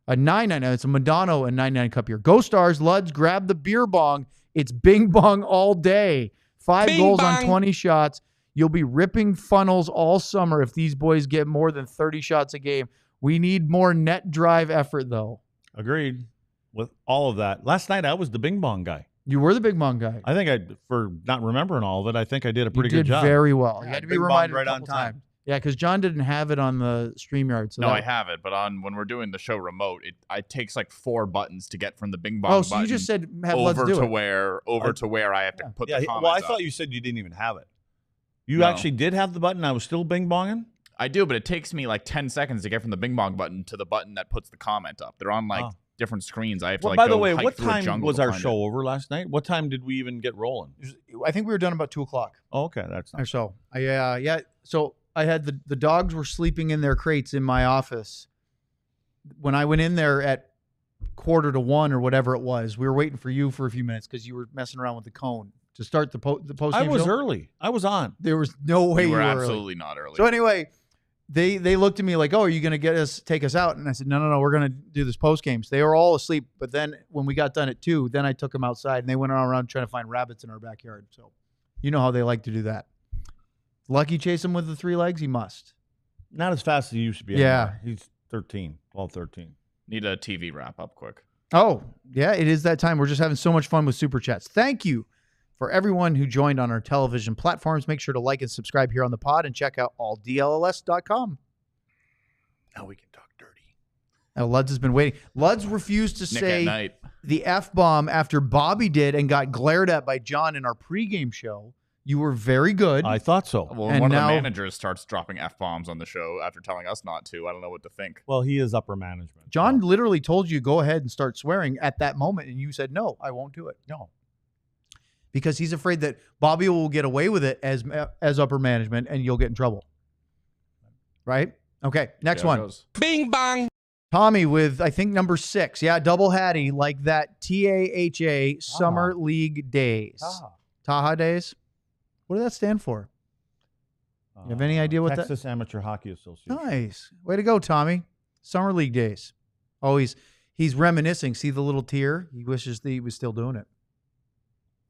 Speaker 2: a 999. It's a Madonna and 99 cup here. Go Stars, Luds, grab the beer bong. It's bing bong all day. 5
Speaker 3: Bing
Speaker 2: goals
Speaker 3: bong.
Speaker 2: on 20 shots. You'll be ripping funnels all summer if these boys get more than 30 shots a game. We need more net drive effort, though.
Speaker 1: Agreed with all of that. Last night I was the Bing Bong guy.
Speaker 2: You were the big bong guy.
Speaker 1: I think for not remembering all of it, I think I did a pretty
Speaker 2: you did
Speaker 1: good job.
Speaker 2: very well. You
Speaker 1: Yeah,
Speaker 2: had to be
Speaker 1: bing bong
Speaker 2: reminded
Speaker 1: right
Speaker 2: a
Speaker 1: on
Speaker 2: couple
Speaker 1: time.
Speaker 2: times. Yeah, because John didn't have it on the StreamYard. So
Speaker 4: No,
Speaker 2: that-
Speaker 4: I have it, but when we're doing the show remote, it takes like 4 buttons to get from the Bing Bong
Speaker 2: Oh, so
Speaker 4: button
Speaker 2: you just said have Luds
Speaker 4: over
Speaker 2: do
Speaker 4: to
Speaker 2: it.
Speaker 4: where I have to put
Speaker 1: Yeah,
Speaker 4: the comments
Speaker 1: well, I
Speaker 4: up.
Speaker 1: thought you said you didn't even have it. You
Speaker 4: No.
Speaker 1: actually did have the button. I was still Bing Bonging.
Speaker 4: I do, but it takes me like 10 seconds to get from the Bing Bong button to the button that puts the comment up. They're on like
Speaker 1: Oh.
Speaker 4: different screens. I have to
Speaker 1: Well,
Speaker 4: like
Speaker 1: by
Speaker 4: go
Speaker 1: the way,
Speaker 4: hike
Speaker 1: what
Speaker 4: through a
Speaker 1: time
Speaker 4: jungle
Speaker 1: was
Speaker 4: to
Speaker 1: our
Speaker 4: find
Speaker 1: show
Speaker 4: it.
Speaker 1: over last night? What time did we even get rolling?
Speaker 2: I think we were done about 2 o'clock.
Speaker 1: Oh, okay, that's not
Speaker 2: Or so. Yeah. So I had the dogs were sleeping in their crates in my office. When I went in there at 1:45 or whatever it was, we were waiting for you for a few minutes because you were messing around with the cone to start the post.
Speaker 1: I was
Speaker 2: show.
Speaker 1: early. I was on.
Speaker 2: There was no way
Speaker 4: You
Speaker 2: you
Speaker 4: were
Speaker 2: were early.
Speaker 4: absolutely not early.
Speaker 2: So anyway, they looked at me like, "Oh, are you going to take us out?" And I said, "No, we're going to do this post game." So they were all asleep. But then when we got done at 2, then I took them outside and they went around trying to find rabbits in our backyard. So you know how they like to do that. Lucky chase him with the 3 legs. He must.
Speaker 1: Not as fast as he used to be.
Speaker 2: Yeah.
Speaker 1: anymore. He's 12, 13.
Speaker 4: Need a TV wrap up quick.
Speaker 2: Oh, yeah, it is that time. We're just having so much fun with Super Chats. Thank you for everyone who joined on our television platforms. Make sure to like and subscribe here on the pod and check out alldlls.com.
Speaker 1: Now we can talk dirty.
Speaker 2: Now, Luds has been waiting. Luds refused to
Speaker 4: Nick at
Speaker 2: say
Speaker 4: night.
Speaker 2: the F-bomb after Bobby did and got glared at by John in our pregame show. You were very good.
Speaker 1: I thought so.
Speaker 4: Well,
Speaker 2: And
Speaker 4: one of
Speaker 2: now-
Speaker 4: the managers starts dropping F-bombs on the show after telling us not to. I don't know what to think.
Speaker 1: Well, he is upper management.
Speaker 2: John literally told you go ahead and start swearing at that moment, and you said, no, I won't do it.
Speaker 1: No.
Speaker 2: Because he's afraid that Bobby will get away with it as upper management, and you'll get in trouble. Right? Okay, next
Speaker 4: There it
Speaker 2: one.
Speaker 4: goes.
Speaker 3: Bing bong.
Speaker 2: Tommy with, I think, number 6. Yeah, double hattie, like that TAHA Summer League Days. Taha Days? What does that stand for? You have any idea what that-
Speaker 1: Texas Amateur Hockey Association.
Speaker 2: Nice. Way to go, Tommy. Summer League Days. Oh, he's reminiscing. See the little tear? He wishes that he was still doing it.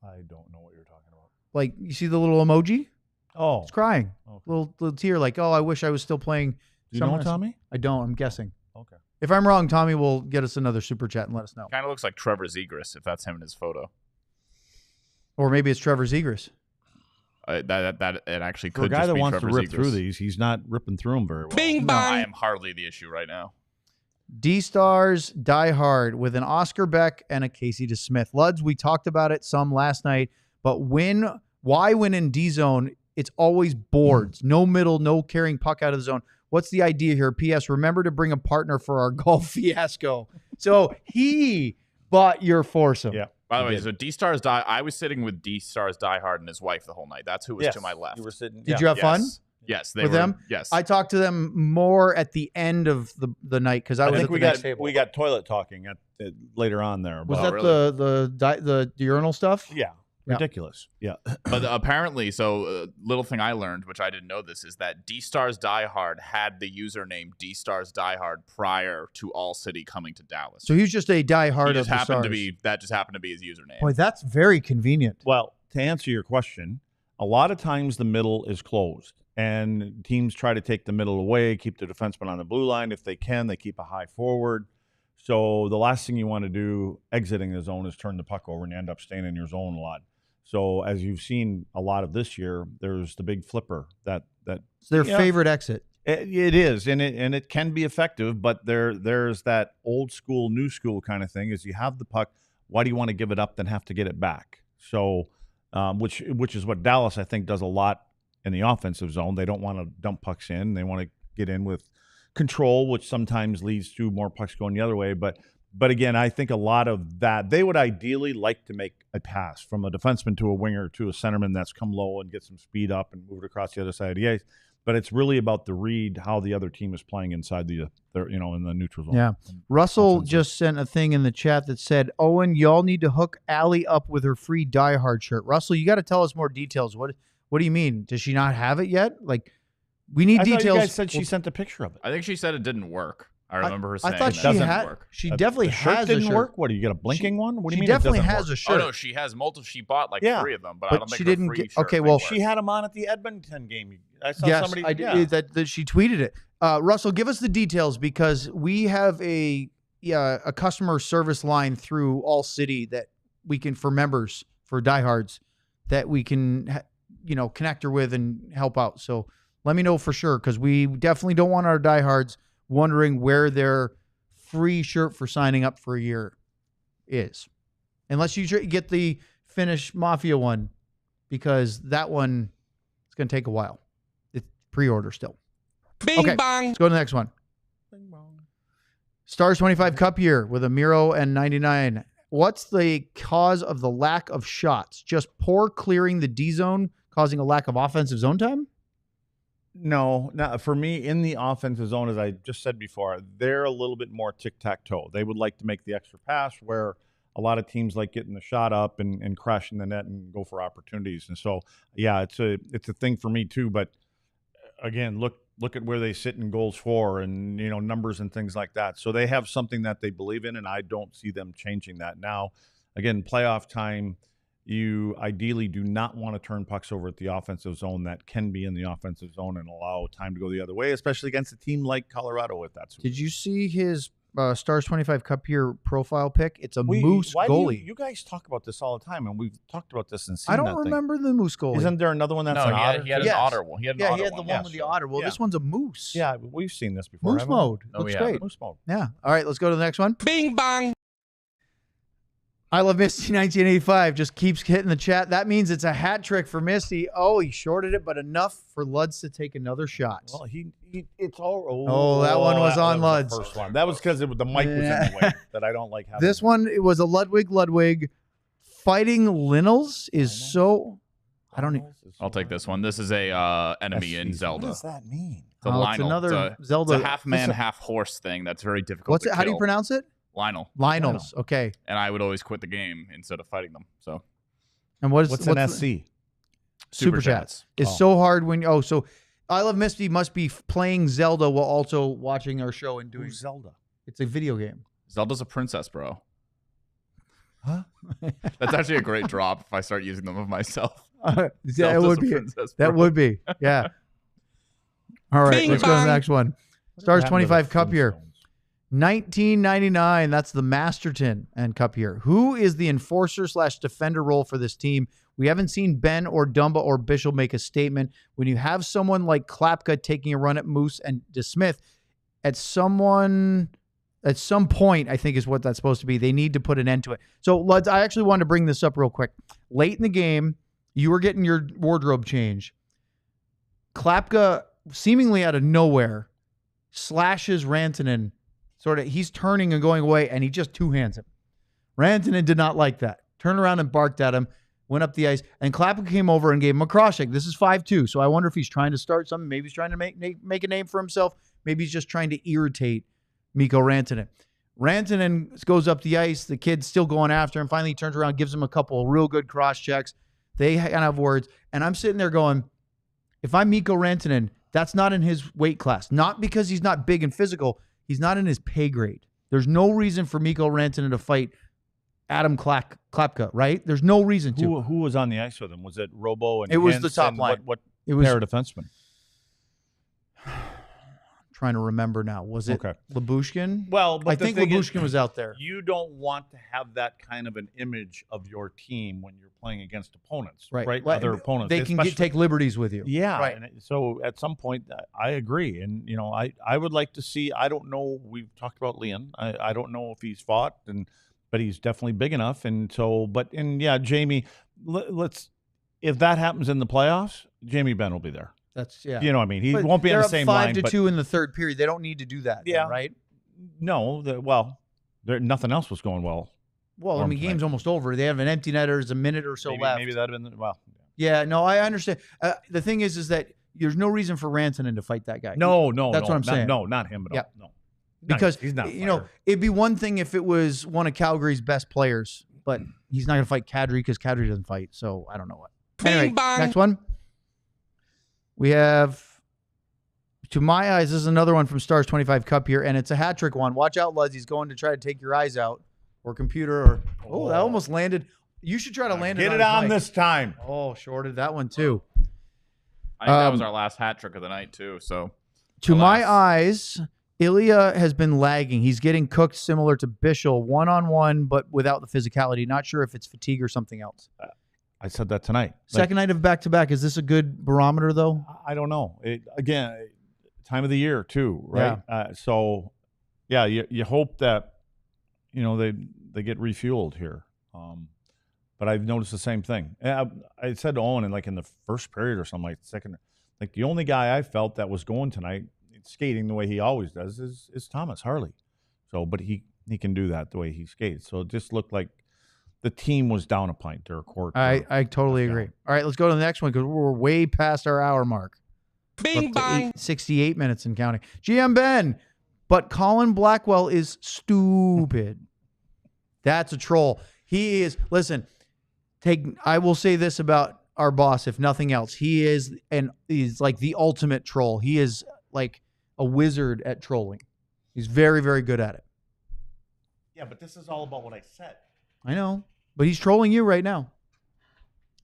Speaker 1: I don't know what you're talking about.
Speaker 2: Like, you see the little emoji?
Speaker 1: Oh.
Speaker 2: It's crying.
Speaker 1: Okay.
Speaker 2: Little tear, like, oh, I wish I was still playing.
Speaker 1: Do you know, Tommy?
Speaker 2: I don't. I'm guessing.
Speaker 1: Okay.
Speaker 2: If I'm wrong, Tommy will get us another super chat and let us know.
Speaker 4: Kind of looks like Trevor Zegras, if that's him in his photo.
Speaker 2: Or maybe it's Trevor Zegras.
Speaker 4: That it actually
Speaker 1: For
Speaker 4: could
Speaker 1: a guy
Speaker 4: just
Speaker 1: that
Speaker 4: be
Speaker 1: wants
Speaker 4: Trevor
Speaker 1: to rip
Speaker 4: Zegras.
Speaker 1: through these, he's not ripping through them very well.
Speaker 3: Bing
Speaker 2: No,
Speaker 3: bong.
Speaker 4: I am hardly the issue right now.
Speaker 2: D-Stars Die Hard with an Oscar Beck and a Casey DeSmith. Luds, we talked about it some last night, but why when in D-zone, it's always boards, no middle, no carrying puck out of the zone. What's the idea here? P.S. Remember to bring a partner for our golf fiasco. So he bought your foursome.
Speaker 1: Yeah.
Speaker 4: By the way,
Speaker 1: did.
Speaker 4: so D-Stars Die. I was sitting with D-Stars Die Hard and his wife the whole night. That's who was to my left.
Speaker 1: You were sitting.
Speaker 2: Did you have fun?
Speaker 4: Yes, they
Speaker 2: with
Speaker 4: were,
Speaker 2: them?
Speaker 4: Yes.
Speaker 2: I talked to them more at the end of the night because I
Speaker 1: I
Speaker 2: was
Speaker 1: think
Speaker 2: at the
Speaker 1: we
Speaker 2: next
Speaker 1: got
Speaker 2: table.
Speaker 1: we got toilet talking later on there.
Speaker 2: Was
Speaker 1: about-
Speaker 2: that the urinal stuff?
Speaker 1: Yeah.
Speaker 2: Yeah.
Speaker 1: Ridiculous. Yeah.
Speaker 4: But apparently, so little thing I learned, which I didn't know this, is that D-Stars Die Hard had the username D-Stars Die Hard prior to ALLCITY coming to Dallas.
Speaker 2: So he was just a Die Hard
Speaker 4: He
Speaker 2: of
Speaker 4: just
Speaker 2: the
Speaker 4: happened
Speaker 2: Stars.
Speaker 4: to be that just happened to be his username.
Speaker 2: Boy, that's very convenient.
Speaker 1: Well, to answer your question, a lot of times the middle is closed, and teams try to take the middle away, keep the defenseman on the blue line if they can. They keep a high forward. So the last thing you want to do exiting the zone is turn the puck over, and you end up staying in your zone a lot. So as you've seen a lot of this year, there's the big flipper that
Speaker 2: It's their favorite exit.
Speaker 1: it is, and it can be effective, but there's that old school, new school kind of thing. Is you have the puck, why do you want to give it up, then have to get it back? So, which is what Dallas I think does a lot in the offensive zone. They don't want to dump pucks in; they want to get in with control, which sometimes leads to more pucks going the other way. But again, I think a lot of that, they would ideally like to make a pass from a defenseman to a winger to a centerman that's come low and get some speed up and move it across the other side of the ice. But it's really about the read, how the other team is playing inside in the neutral zone.
Speaker 2: Yeah. Russell
Speaker 1: Offensive.
Speaker 2: just sent a thing in the chat that said, Owen, y'all need to hook Allie up with her free Die Hard shirt. Russell, you got to tell us more details. What do you mean? Does she not have it yet? Like, we need
Speaker 1: I thought
Speaker 2: details.
Speaker 1: you guys said she sent a picture of it.
Speaker 4: I think she said it didn't work. I remember her saying
Speaker 2: I thought
Speaker 4: that.
Speaker 2: she
Speaker 4: Doesn't
Speaker 2: had.
Speaker 4: work.
Speaker 2: She definitely
Speaker 1: The shirt
Speaker 2: has
Speaker 1: didn't
Speaker 2: a shirt.
Speaker 1: work. What do you get a blinking one? What do you
Speaker 2: She
Speaker 1: mean?
Speaker 2: definitely
Speaker 1: it doesn't
Speaker 2: has
Speaker 1: work?
Speaker 2: a shirt.
Speaker 4: Oh no, she has multiple. She bought like
Speaker 1: Yeah.
Speaker 4: 3 of them, but I
Speaker 2: But
Speaker 4: don't think
Speaker 2: she
Speaker 4: her
Speaker 2: didn't
Speaker 4: free
Speaker 2: get-
Speaker 4: shirt
Speaker 2: okay,
Speaker 4: thing
Speaker 2: well,
Speaker 4: worked.
Speaker 1: She had him on at the Edmonton game. I saw
Speaker 2: Yes,
Speaker 1: somebody.
Speaker 2: I did. That she tweeted it. Russell, give us the details because we have a customer service line through ALLCITY that we can, for members, for diehards, that we can connect her with and help out. So let me know for sure because we definitely don't want our diehards wondering where their free shirt for signing up for a year is, unless you get the Finnish Mafia one, because that one is going to take a while. It's pre-order still.
Speaker 3: Bing
Speaker 2: Okay.
Speaker 3: bong.
Speaker 2: Let's go to the next one. Stars 25 Cup year with a Miro and 99. What's the cause of the lack of shots? Just poor clearing the D zone, causing a lack of offensive zone time?
Speaker 1: No, for me, in the offensive zone, as I just said before, they're a little bit more tic-tac-toe. They would like to make the extra pass where a lot of teams like getting the shot up and crashing the net and go for opportunities. And so, yeah, it's a thing for me too. But again, look at where they sit in goals for and, numbers and things like that. So they have something that they believe in, and I don't see them changing that. Now, again, playoff time, you ideally do not want to turn pucks over at the offensive zone that can be in the offensive zone and allow time to go the other way, especially against a team like Colorado with that.
Speaker 2: Did you see his Stars 25 Cup here profile pick. It's a Moose
Speaker 1: why
Speaker 2: goalie.
Speaker 1: You guys talk about this all the time, and we've talked about this and seen
Speaker 2: I don't
Speaker 1: that thing.
Speaker 2: remember the Moose goalie.
Speaker 1: Isn't there another one that's
Speaker 4: No,
Speaker 1: an otter?
Speaker 4: he had
Speaker 2: Yes.
Speaker 4: an otter one. He had an
Speaker 2: yeah,
Speaker 4: otter
Speaker 2: he had the one with the otter. Well, this one's a Moose.
Speaker 1: Yeah, we've seen this before.
Speaker 2: Moose
Speaker 1: haven't we?
Speaker 2: mode.
Speaker 4: No,
Speaker 2: Looks
Speaker 4: we
Speaker 2: great.
Speaker 4: haven't.
Speaker 1: Moose mode.
Speaker 2: Yeah. All right, let's go to the next one.
Speaker 3: Bing bong.
Speaker 2: I love Misty 1985. Just keeps hitting the chat. That means it's a hat trick for Misty. Oh, he shorted it, but enough for Luds to take another shot.
Speaker 1: Well, it's all.
Speaker 2: Oh, that one was on
Speaker 1: that
Speaker 2: Lud's.
Speaker 1: the first one. That was because the mic was in the way that I don't like having.
Speaker 2: This one, it was a Ludwig. Fighting Linnels is so. I don't.
Speaker 4: I'll take this one. This is a enemy in Zelda.
Speaker 1: What does that mean?
Speaker 4: It's a
Speaker 2: Oh, it's
Speaker 4: Lionel.
Speaker 2: another
Speaker 4: it's
Speaker 2: Zelda.
Speaker 4: a half man, half horse thing that's very difficult.
Speaker 2: What's
Speaker 4: to
Speaker 2: it? How do you
Speaker 4: kill.
Speaker 2: pronounce it?
Speaker 4: Lionel?
Speaker 2: Lionels. Okay.
Speaker 4: And I would always quit the game instead of fighting them. So
Speaker 2: And what's
Speaker 1: What's an SC?
Speaker 2: Super Chats. It's so hard when so I Love Misty must be playing Zelda while also watching our show and doing
Speaker 1: Who's Zelda?
Speaker 2: It's a video game.
Speaker 4: Zelda's a princess, bro.
Speaker 2: Huh?
Speaker 4: That's actually a great drop if I start using them of myself.
Speaker 2: Yeah, it
Speaker 4: Zelda's
Speaker 2: would
Speaker 4: a
Speaker 2: be.
Speaker 4: princess,
Speaker 2: That
Speaker 4: bro.
Speaker 2: would be. Yeah. All right,
Speaker 3: Bing
Speaker 2: let's go to the
Speaker 3: bong.
Speaker 2: next one. Stars 25 Cup here. 1999. That's the Masterton and Cup here. Who is the enforcer/defender role for this team? We haven't seen Ben or Dumba or Bishop make a statement. When you have someone like Klapka taking a run at Moose and DeSmith, at some point, I think is what that's supposed to be. They need to put an end to it. So, Luds, I actually wanted to bring this up real quick. Late in the game, you were getting your wardrobe change. Klapka, seemingly out of nowhere, slashes Rantanen. He's turning and going away, and he just two-hands him. Rantanen did not like that. Turned around and barked at him, went up the ice, and Klapka came over and gave him a cross check. This is 5-2, so I wonder if he's trying to start something. Maybe he's trying to make a name for himself. Maybe he's just trying to irritate Mikko Rantanen. Rantanen goes up the ice. The kid's still going after him. Finally, he turns around, gives him a couple of real good cross checks. They kind of have words, and I'm sitting there going, if I'm Mikko Rantanen, that's not in his weight class. Not because he's not big and physical. He's not in his pay grade. There's no reason for Mikko Rantanen to fight Adam Klapka, right? There's no reason to.
Speaker 1: Who was on the ice with him? Was it Robo and
Speaker 2: It was
Speaker 1: Hintz
Speaker 2: the top
Speaker 1: and
Speaker 2: line.
Speaker 1: What
Speaker 2: It was
Speaker 1: pair of defensemen?
Speaker 2: trying to remember now. Was it
Speaker 1: Okay.
Speaker 2: Labushkin?
Speaker 1: Well, but
Speaker 2: I
Speaker 1: the
Speaker 2: think
Speaker 1: thing is,
Speaker 2: Labushkin was out there.
Speaker 1: You don't want to have that kind of an image of your team when you're playing against opponents,
Speaker 2: Right.
Speaker 1: right?
Speaker 2: Well,
Speaker 1: Other opponents.
Speaker 2: They can
Speaker 1: especially-
Speaker 2: take liberties with you.
Speaker 1: Yeah.
Speaker 2: Right.
Speaker 1: And so at some point, I agree. And, I would like to see, I don't know, we've talked about Leon. I don't know if he's fought, but he's definitely big enough. And so, Jamie, if that happens in the playoffs, Jamie Benn will be there.
Speaker 2: That's, yeah.
Speaker 1: You know what I mean? He
Speaker 2: But
Speaker 1: won't be on
Speaker 2: they're
Speaker 1: the
Speaker 2: up
Speaker 1: same
Speaker 2: 5-2
Speaker 1: line.
Speaker 2: in the third period. They don't need to do that.
Speaker 1: Yeah.
Speaker 2: Then, right?
Speaker 1: No, nothing else was going well.
Speaker 2: Well, I mean, game's almost over. They have an empty netter. There's a minute or so left.
Speaker 1: Maybe that'd have been
Speaker 2: Yeah, no, I understand. The thing is that there's no reason for Rantanen to fight that guy.
Speaker 1: No,
Speaker 2: That's what I'm saying.
Speaker 1: No, not him at
Speaker 2: Yeah.
Speaker 1: all. No,
Speaker 2: Because
Speaker 1: he's not.
Speaker 2: it'd be one thing if it was one of Calgary's best players, but he's not going to fight Kadri because Kadri doesn't fight. So I don't know what. Anyway,
Speaker 3: Bing bong.
Speaker 2: next one. We have, to my eyes, this is another one from Stars 25 Cup here, and it's a hat trick one. Watch out, Luz. He's going to try to take your eyes out, or computer, or that almost landed. You should try to land it.
Speaker 1: Get
Speaker 2: on
Speaker 1: it
Speaker 2: his
Speaker 1: on
Speaker 2: mic.
Speaker 1: this time.
Speaker 2: Oh, shorted that one too.
Speaker 4: I think that was our last hat trick of the night too. So
Speaker 2: To my
Speaker 4: alas.
Speaker 2: eyes, Ilya has been lagging. He's getting cooked similar to Bishop, one-on-one, but without the physicality. Not sure if it's fatigue or something else.
Speaker 1: I said that tonight.
Speaker 2: Second night of back-to-back. Is this a good barometer, though?
Speaker 1: I don't know. Again, time of the year too, right? You hope that they get refueled here. But I've noticed the same thing. And I said to Owen in the first period or something, the only guy I felt that was going tonight, skating the way he always does, is Thomas Harley. So, but he can do that the way he skates. So it just looked like the team was down a pint or a quart.
Speaker 2: I totally agree. All right, let's go to the next one because we're way past our hour mark.
Speaker 3: Bing bong.
Speaker 2: 68 minutes and counting. GM Ben, but Colin Blackwell is stupid. That's a troll. He is. Listen, I will say this about our boss, if nothing else. He's like the ultimate troll. He is like a wizard at trolling. He's very, very good at it.
Speaker 1: Yeah, but this is all about what I said.
Speaker 2: I know, but he's trolling you right now.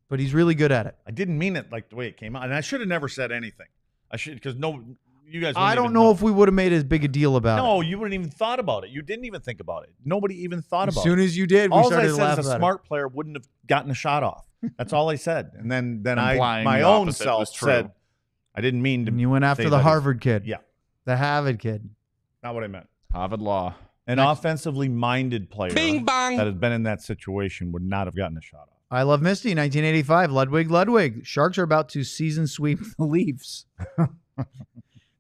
Speaker 2: But he's really good at it.
Speaker 1: I didn't mean it like the way it came out, and I should have never said anything. I should, because you guys.
Speaker 2: I don't know if we would have made as big a deal about it.
Speaker 1: No, you wouldn't even thought about it. You didn't even think about it. Nobody even thought about it.
Speaker 2: As soon as you did, we
Speaker 1: all
Speaker 2: started
Speaker 1: I
Speaker 2: to
Speaker 1: said
Speaker 2: laugh
Speaker 1: is a
Speaker 2: about
Speaker 1: smart player wouldn't have gotten a shot off. That's all I said. And then
Speaker 4: Implying
Speaker 1: my
Speaker 4: the
Speaker 1: own
Speaker 4: opposite
Speaker 1: self
Speaker 4: was true.
Speaker 1: said, I didn't mean
Speaker 2: it.
Speaker 1: to.
Speaker 2: And you went after
Speaker 1: say
Speaker 2: the
Speaker 1: that
Speaker 2: Harvard kid.
Speaker 1: Yeah.
Speaker 2: The Harvard kid.
Speaker 1: Not what I meant.
Speaker 4: Harvard Law.
Speaker 1: An offensively minded player
Speaker 3: Bing bang.
Speaker 1: that has been in that situation would not have gotten a shot off.
Speaker 2: I Love Misty, 1985. Ludwig. Sharks are about to season sweep the Leafs.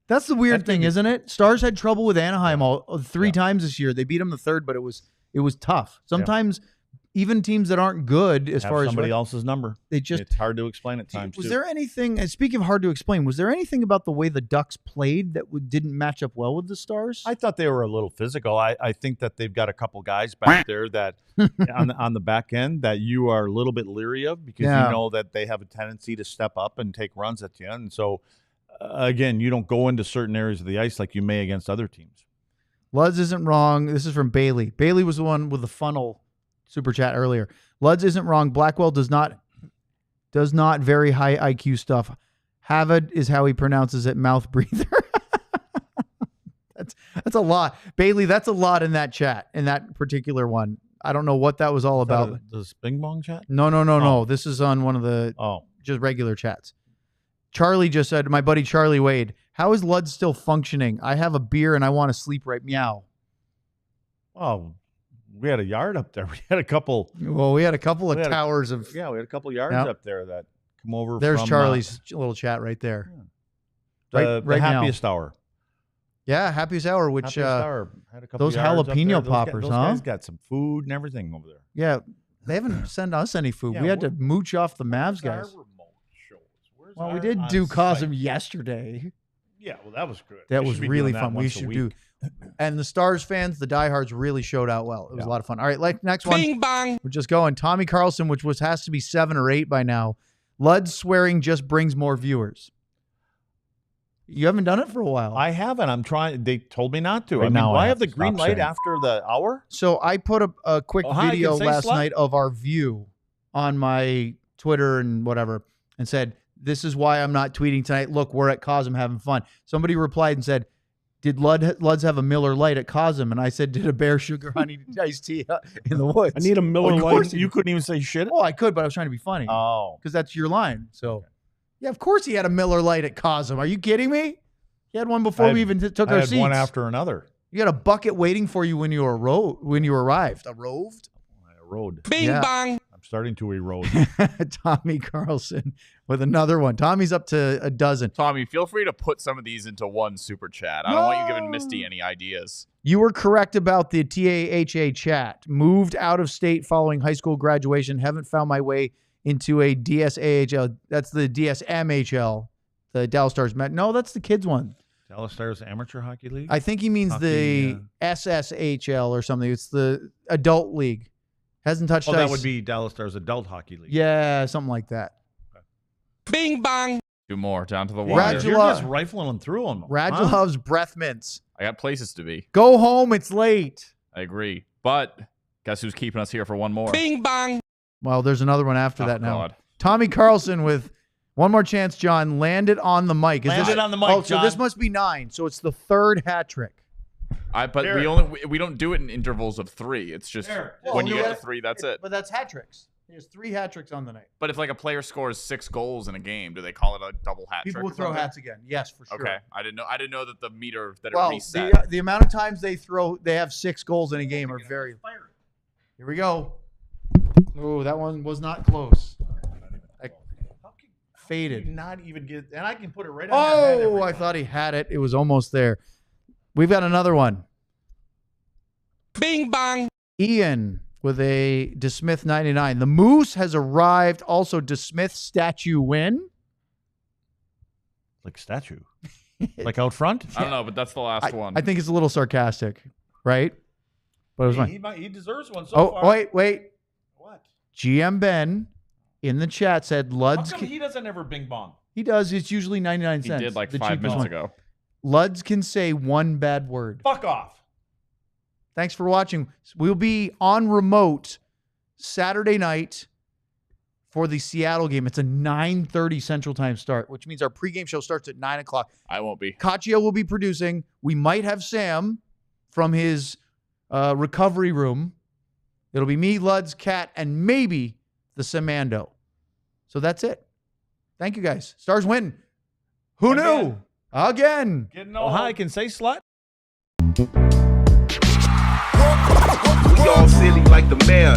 Speaker 2: That's the weird thing, isn't it? Stars had trouble with Anaheim three times this year. They beat them the third, but it was tough. Sometimes even teams that aren't good as far as
Speaker 1: somebody else's number, it's hard to explain at times.
Speaker 2: Was there anything? And speaking of hard to explain, was there anything about the way the Ducks played that didn't match up well with the Stars?
Speaker 1: I thought they were a little physical. I think that they've got a couple guys back there that on the back end that you are a little bit leery of because you know that they have a tendency to step up and take runs at you. And so, again, you don't go into certain areas of the ice like you may against other teams.
Speaker 2: Luds isn't wrong. This is from Bailey. Bailey was the one with the funnel super chat earlier. Luds isn't wrong. Blackwell does not very high IQ stuff. Havid is how he pronounces it. Mouth breather. That's a lot, Bailey. That's a lot in that chat, in that particular one. I don't know what that was all about.
Speaker 1: The Bing Bong chat?
Speaker 2: No. This is on one of the just regular chats. Charlie just said, my buddy Charlie Wade, how is Luds still functioning? I have a beer and I want to sleep right meow.
Speaker 1: Oh, we had a yard up there. We had a couple.
Speaker 2: Well, we had a couple of towers of.
Speaker 1: Yeah, we had a couple yards up there that come over.
Speaker 2: There's
Speaker 1: from,
Speaker 2: Charlie's little chat right there.
Speaker 1: Yeah. The
Speaker 2: right
Speaker 1: happiest
Speaker 2: now.
Speaker 1: Hour.
Speaker 2: Yeah, happiest hour. Which
Speaker 1: happiest hour. Had a couple
Speaker 2: those
Speaker 1: yards up
Speaker 2: jalapeno
Speaker 1: there.
Speaker 2: poppers,
Speaker 1: those guys got some food and everything over there.
Speaker 2: Yeah, they haven't sent us any food.
Speaker 1: Yeah,
Speaker 2: we had to mooch off the Mavs guys. Well, we did do Cosm yesterday.
Speaker 1: Yeah, well, that was good.
Speaker 2: That was really fun. We should do. And the Stars fans, the diehards, really showed out well. It was a lot of fun. All right, next one.
Speaker 3: Bing bang.
Speaker 2: We're just going. Tommy Carlson, which has to be 7 or 8 by now. Luds swearing just brings more viewers. You haven't done it for a while.
Speaker 1: I haven't. I'm trying. They told me not to.
Speaker 2: Right,
Speaker 1: I mean,
Speaker 2: now
Speaker 1: do
Speaker 2: I
Speaker 1: I
Speaker 2: have
Speaker 1: have the
Speaker 2: to
Speaker 1: green
Speaker 2: stop
Speaker 1: light
Speaker 2: saying.
Speaker 1: after the hour?
Speaker 2: So I put a quick
Speaker 1: hi,
Speaker 2: video
Speaker 1: can say
Speaker 2: last
Speaker 1: slut?
Speaker 2: night of our view on my Twitter and whatever and said, this is why I'm not tweeting tonight. Look, we're at Cosm having fun. Somebody replied and said, did Luds have a Miller Lite at Cosm? And I said, did a Bear Sugar Honey iced tea in the woods?
Speaker 1: I need a Miller
Speaker 2: of
Speaker 1: Lite.
Speaker 2: course
Speaker 1: You couldn't even say shit?
Speaker 2: Oh, I could, but I was trying to be funny.
Speaker 1: Oh.
Speaker 2: Because that's your line. So, yeah, of course he had a Miller Lite at Cosm. Are you kidding me? He had one before we even took our
Speaker 1: I had
Speaker 2: seats.
Speaker 1: one after another.
Speaker 2: You had a bucket waiting for you when you arrived. A roved?
Speaker 1: I rode.
Speaker 3: Bing bang.
Speaker 1: I'm starting to erode.
Speaker 2: Tommy Carlson with another one. Tommy's up to a dozen.
Speaker 4: Tommy, feel free to put some of these into one super chat. I don't want you giving Misty any ideas.
Speaker 2: You were correct about the TAHA chat. Moved out of state following high school graduation. Haven't found my way into a DSAHL. That's the DSMHL, the Dallas Stars. No, that's the kids one.
Speaker 1: Dallas Stars Amateur Hockey League?
Speaker 2: I think he means the SSHL or something. It's the adult league. Hasn't touched ice.
Speaker 1: That would be Dallas Stars Adult Hockey League.
Speaker 2: Yeah, something like that.
Speaker 3: Bing bang.
Speaker 4: Do more down to the wire.
Speaker 1: You're just rifling them through them.
Speaker 2: Radulov's breath mints.
Speaker 4: I got places to be.
Speaker 2: Go home. It's late.
Speaker 4: I agree. But guess who's keeping us here for one more?
Speaker 3: Bing bang.
Speaker 2: Well, there's another one after that now.
Speaker 4: God.
Speaker 2: Tommy Carlson with one more chance, John. Landed on the mic.
Speaker 1: Landed on the mic,
Speaker 2: Oh,
Speaker 1: John.
Speaker 2: so this must be 9. So it's the 3rd hat trick.
Speaker 4: But we don't do it in intervals of 3. It's just when you get to 3, that's it.
Speaker 2: But that's hat tricks. There's 3 hat tricks on the night.
Speaker 4: But if like a player scores 6 goals in a game, do they call it a double hat trick?
Speaker 2: People will throw hats again. Yes, for sure.
Speaker 4: Okay, I didn't know that the meter that it
Speaker 2: Well,
Speaker 4: reset.
Speaker 2: the amount of times they have 6 goals in a game are very. Here we go. Oh, that one was not close. Faded.
Speaker 1: Not even get, and I can put it right on your head every
Speaker 2: I
Speaker 1: time.
Speaker 2: thought he had it. It was almost there. We've got another one.
Speaker 3: Bing bang.
Speaker 2: Ian with a DeSmith 99. The Moose has arrived. Also, DeSmith statue win.
Speaker 1: Like statue. Like out front?
Speaker 4: I don't know, but that's the last one.
Speaker 2: I think it's a little sarcastic, right? But it was fine.
Speaker 1: He deserves one so far.
Speaker 2: Wait.
Speaker 1: What?
Speaker 2: GM Ben in the chat said Luds.
Speaker 1: How come he doesn't ever bing bong?
Speaker 2: He does. It's usually 99
Speaker 4: he
Speaker 2: cents.
Speaker 4: did like
Speaker 2: the
Speaker 4: 5
Speaker 2: cheapest
Speaker 4: minutes
Speaker 2: one.
Speaker 4: ago.
Speaker 2: Luds can say one bad word.
Speaker 1: Fuck off.
Speaker 2: Thanks for watching. We'll be on remote Saturday night for the Seattle game. It's a 9:30 Central Time start, which means our pregame show starts at 9 o'clock.
Speaker 4: I won't be.
Speaker 2: Caccio will be producing. We might have Sam from his recovery room. It'll be me, Luds, Cat, and maybe the Samando. So that's it. Thank you, guys. Stars win. Who knew? Again.
Speaker 1: Oh, hi, I can say slut.
Speaker 5: We all silly like the mayor.